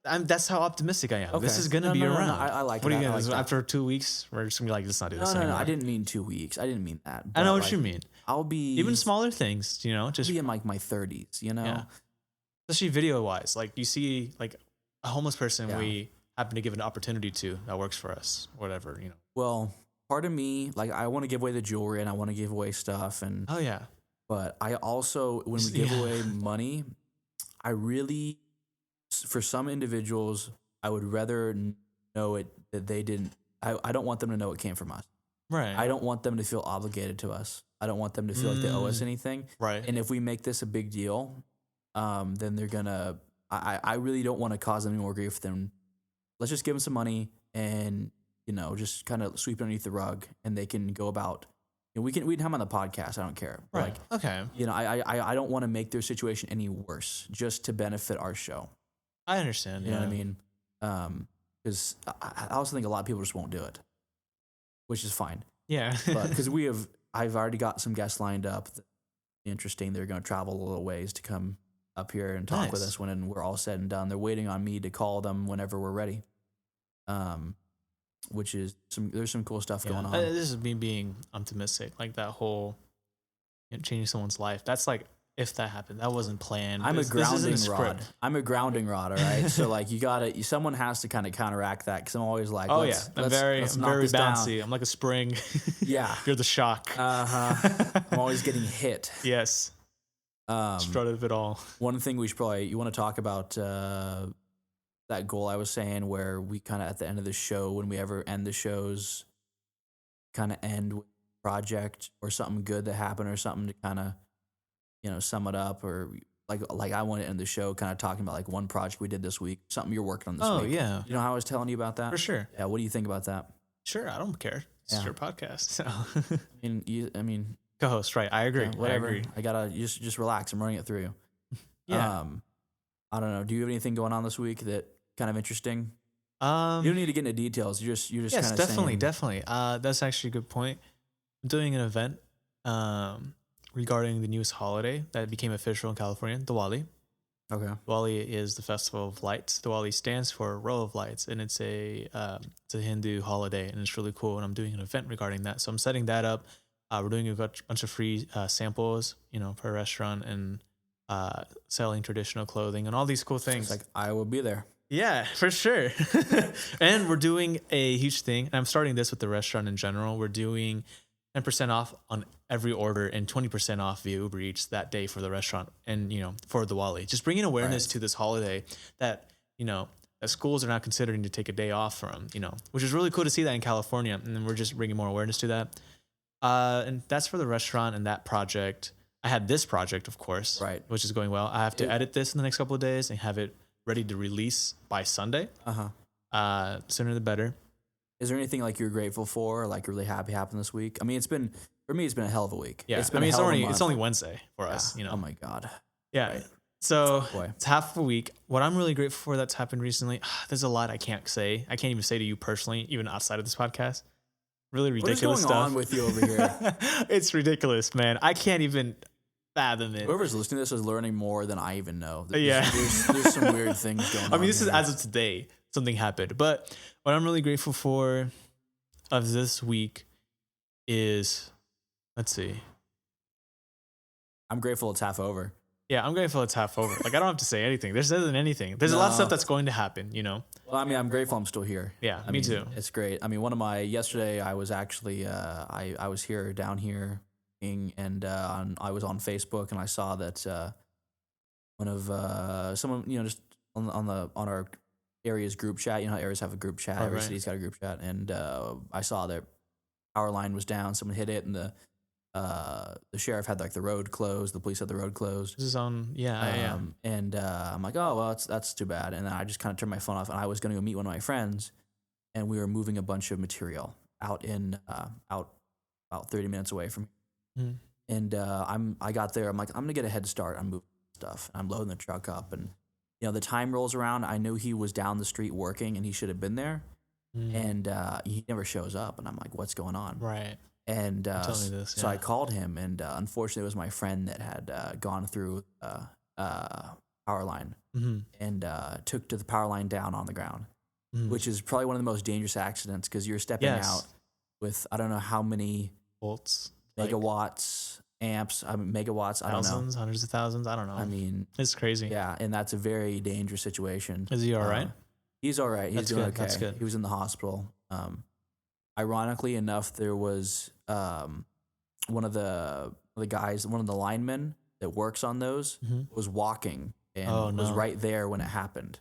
that's how optimistic I am. Okay. This is going to be around. No, I like what it. What are you going to do? After 2 weeks, we're just going to be like, let's not do this anymore. No, I didn't mean 2 weeks. I didn't mean that. I know what you mean. I'll be... Even smaller things, just... be in like my 30s, Yeah. Especially video-wise. Like you see like a homeless person we happen to give an opportunity to that works for us, whatever, Well, part of me, like I want to give away the jewelry and I want to give away stuff and oh yeah. But I also when we give away money, I really for some individuals, I would rather know it that they didn't I don't want them to know it came from us. Right. I don't want them to feel obligated to us. I don't want them to feel like they owe us anything. Right. And if we make this a big deal, then they're gonna I really don't want to cause them any more grief than let's just give them some money and just kind of sweep it underneath the rug, and they can go about. We can have them on the podcast. I don't care. Right. Like, okay. I don't want to make their situation any worse just to benefit our show. I understand. You know what I mean? Because I also think a lot of people just won't do it, which is fine. Yeah. But because I've already got some guests lined up. Interesting. They're going to travel a little ways to come up here and talk with us when we're all said and done. They're waiting on me to call them whenever we're ready. Which is there's some cool stuff going on. This is me being optimistic, like that whole changing someone's life. That's like if that happened, that wasn't planned. I'm a grounding rod. I'm a grounding rod. All right, so like someone has to kind of counteract that because I'm always like, I'm very bouncy. I'm like a spring. Yeah, you're the shock. I'm always getting hit. Yes. Strut of it all. One thing you want to talk about. That goal I was saying where we kind of at the end of the show, when we ever end the shows, kind of end with a project or something good that happened or something to kind of, sum it up or like I want to end the show kind of talking about like one project we did this week, something you're working on this week. Oh, yeah. You know how I was telling you about that? For sure. Yeah. What do you think about that? Sure. I don't care. It's your podcast. So. I mean, co-host, right. I agree. Whatever. I agree. I gotta just relax. I'm running it through. Yeah. I don't know. Do you have anything going on this week that kind of interesting? You don't need to get into details. You're just yes, kind of definitely. That's actually a good point. I'm doing an event regarding the newest holiday that became official in California, Diwali. Okay. Diwali is the festival of lights. Diwali stands for Row of Lights, and it's a Hindu holiday, and it's really cool. And I'm doing an event regarding that, so I'm setting that up. We're doing a bunch of free samples, per restaurant, and selling traditional clothing and all these cool things. It's like I will be there. Yeah, for sure. And we're doing a huge thing. And I'm starting this with the restaurant in general. We're doing 10% off on every order and 20% off via Uber Eats that day for the restaurant and, for Diwali. Just bringing awareness to this holiday that, that schools are not considering to take a day off from, which is really cool to see that in California. And then we're just bringing more awareness to that. And that's for the restaurant and that project. I had this project, of course, which is going well. I have to edit this in the next couple of days and have it ready to release by Sunday. Sooner the better. Is there anything like you're grateful for, or like you're really happy happened this week? I mean, for me, it's been a hell of a week. Yeah, it's only Wednesday for us. Oh my God. Yeah. Right. So it's half of a week. What I'm really grateful for that's happened recently. There's a lot I can't say. I can't even say to you personally, even outside of this podcast. Really ridiculous stuff. What is going on with you over here? It's ridiculous, man. I can't even fathom it. Whoever's listening to this is learning more than I even know. There's some weird things going on. I mean, this is as of today. Something happened. But what I'm really grateful for of this week is, let's see. I'm grateful it's half over. Yeah, I'm grateful it's half over. Like, I don't have to say anything. There isn't anything. There's a lot of stuff that's going to happen, Well, I mean, I'm grateful I'm still here. Yeah, me too. It's great. I mean, yesterday I was actually, I was down here and I was on Facebook and I saw that one of someone just on our area's group chat. You know how areas have a group chat. Every city's got a group chat, and I saw that power line was down. Someone hit it, and the sheriff had like the road closed. The police had the road closed. This is on, yeah. And I'm like, oh well, that's too bad. And then I just kind of turned my phone off, and I was going to go meet one of my friends, and we were moving a bunch of material out about 30 minutes away from here. Mm. And I got there. I'm like, I'm gonna get a head start. I'm moving stuff. I'm loading the truck up, and the time rolls around. I knew he was down the street working, and he should have been there. And he never shows up, and I'm like, what's going on? Right. And tell me this, so I called him, and unfortunately, it was my friend that had gone through power line and took to the power line down on the ground, which is probably one of the most dangerous accidents because you're stepping out with I don't know how many volts, megawatts, amps, megawatts, I don't know. Thousands, hundreds of thousands, I don't know. I mean, it's crazy. Yeah, and that's a very dangerous situation. Is he all right? He's all right. He's doing okay. That's good. He was in the hospital. Ironically enough, there was one of the guys, one of the linemen that works on those was walking and was right there when it happened.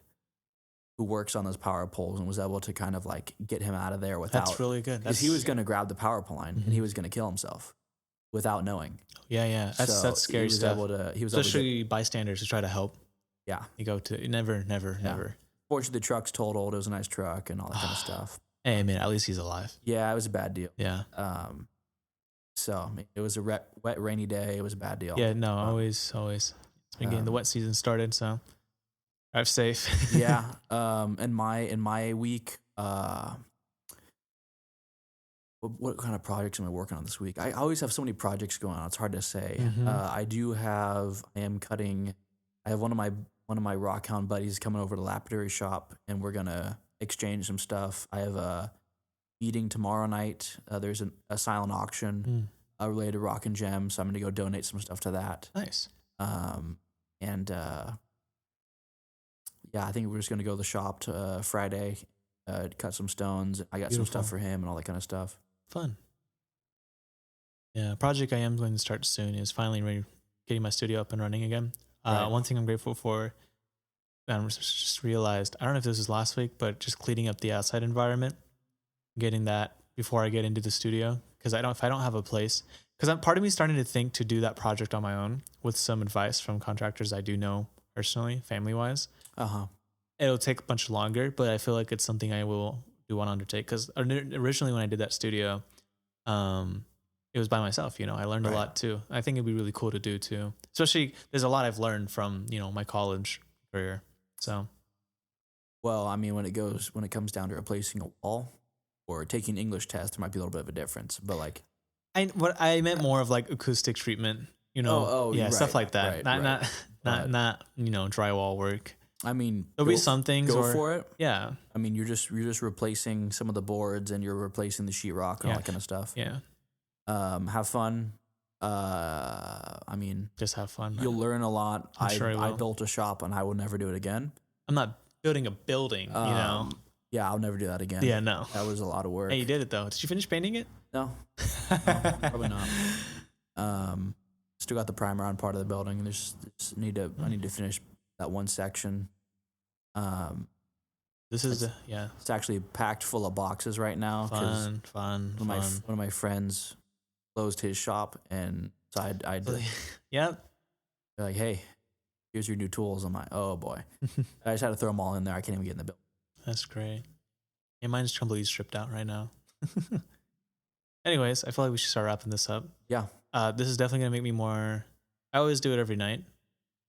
Who works on those power poles and was able to kind of like get him out of there without. That's really good. Because he was going to grab the power pole line and he was going to kill himself without knowing. Yeah. That's scary stuff. He was especially bystanders to try to help. Yeah. You go to never. Fortunately, the truck's totaled. It was a nice truck and all that kind of stuff. Hey, man, at least he's alive. Yeah, it was a bad deal. Yeah. So it was a wet, rainy day. It was a bad deal. Yeah, no, always. It's been getting the wet season started, so drive safe. Yeah. In my week, what kind of projects am I working on this week? I always have so many projects going on. It's hard to say. I have one of my Rockhound buddies coming over to Lapidary Shop, and we're gonna exchange some stuff. I have a meeting tomorrow night. There's a silent auction related to Rock and Gem, so I'm gonna go donate some stuff to that. Nice. Yeah, I think we're just gonna go to the shop Friday, cut some stones. I got some stuff for him and all that kind of stuff. Fun. Yeah, a project I am going to start soon is finally getting my studio up and running again. One thing I'm grateful for, I just realized, I don't know if this was last week, but just cleaning up the outside environment, getting that before I get into the studio. Because if I don't have a place, because part of me starting to think to do that project on my own with some advice from contractors I do know personally, family-wise. It'll take a bunch longer, but I feel like it's something I will do want to undertake. Because originally when I did that studio, it was by myself, I learned a lot too. I think it'd be really cool to do too. Especially there's a lot I've learned from, my college career. So, well, I mean, when it comes down to replacing a wall or taking English tests, there might be a little bit of a difference. But like, what I meant more of like acoustic treatment, stuff like that. Not drywall work. I mean, there'll be some things. Go for it. Yeah. I mean, you're just replacing some of the boards and you're replacing the sheetrock and all that kind of stuff. Yeah. Have fun. I mean, just have fun. You'll learn a lot. I built a shop and I will never do it again. I'm not building a building, Yeah, I'll never do that again. Yeah, no. That was a lot of work. Hey, you did it though. Did you finish painting it? No, probably not. Still got the primer on part of the building. I need to finish that one section. It's actually packed full of boxes right now. Fun. One of my friends closed his shop, and so I Yep. They're like, hey, here's your new tools. I'm like, oh boy. I just had to throw them all in there. I can't even get in the building. That's great. Yeah, mine's completely stripped out right now. Anyways, I feel like we should start wrapping this up. Yeah. This is definitely going to make me more... I always do it every night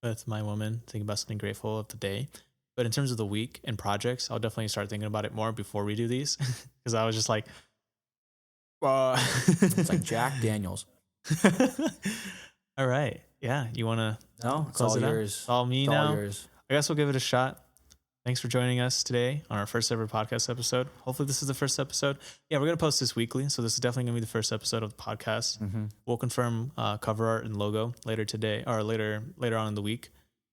with my woman, thinking about something grateful of the day. But in terms of the week and projects, I'll definitely start thinking about it more before we do these. Because I was just like... It's like Jack Daniels. All right. Yeah. You want to... No, it's all yours. It's all me now. I guess we'll give it a shot. Thanks for joining us today on our first ever podcast episode. Hopefully this is the first episode. Yeah, we're going to post this weekly. So this is definitely going to be the first episode of the podcast. We'll confirm cover art and logo later today or later on in the week.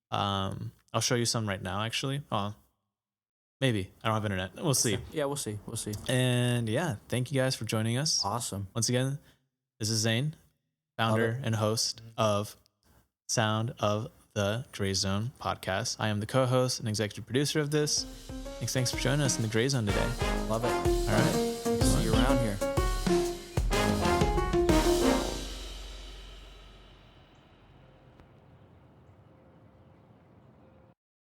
I'll show you some right now, actually. Maybe. I don't have internet. We'll see. Yeah, we'll see. And yeah, thank you guys for joining us. Awesome. Once again, this is Zane. founder and host of Sound of the Gray Zone podcast. I am the co-host and executive producer of this. Thanks for joining us in the Gray Zone today. Love it. All right.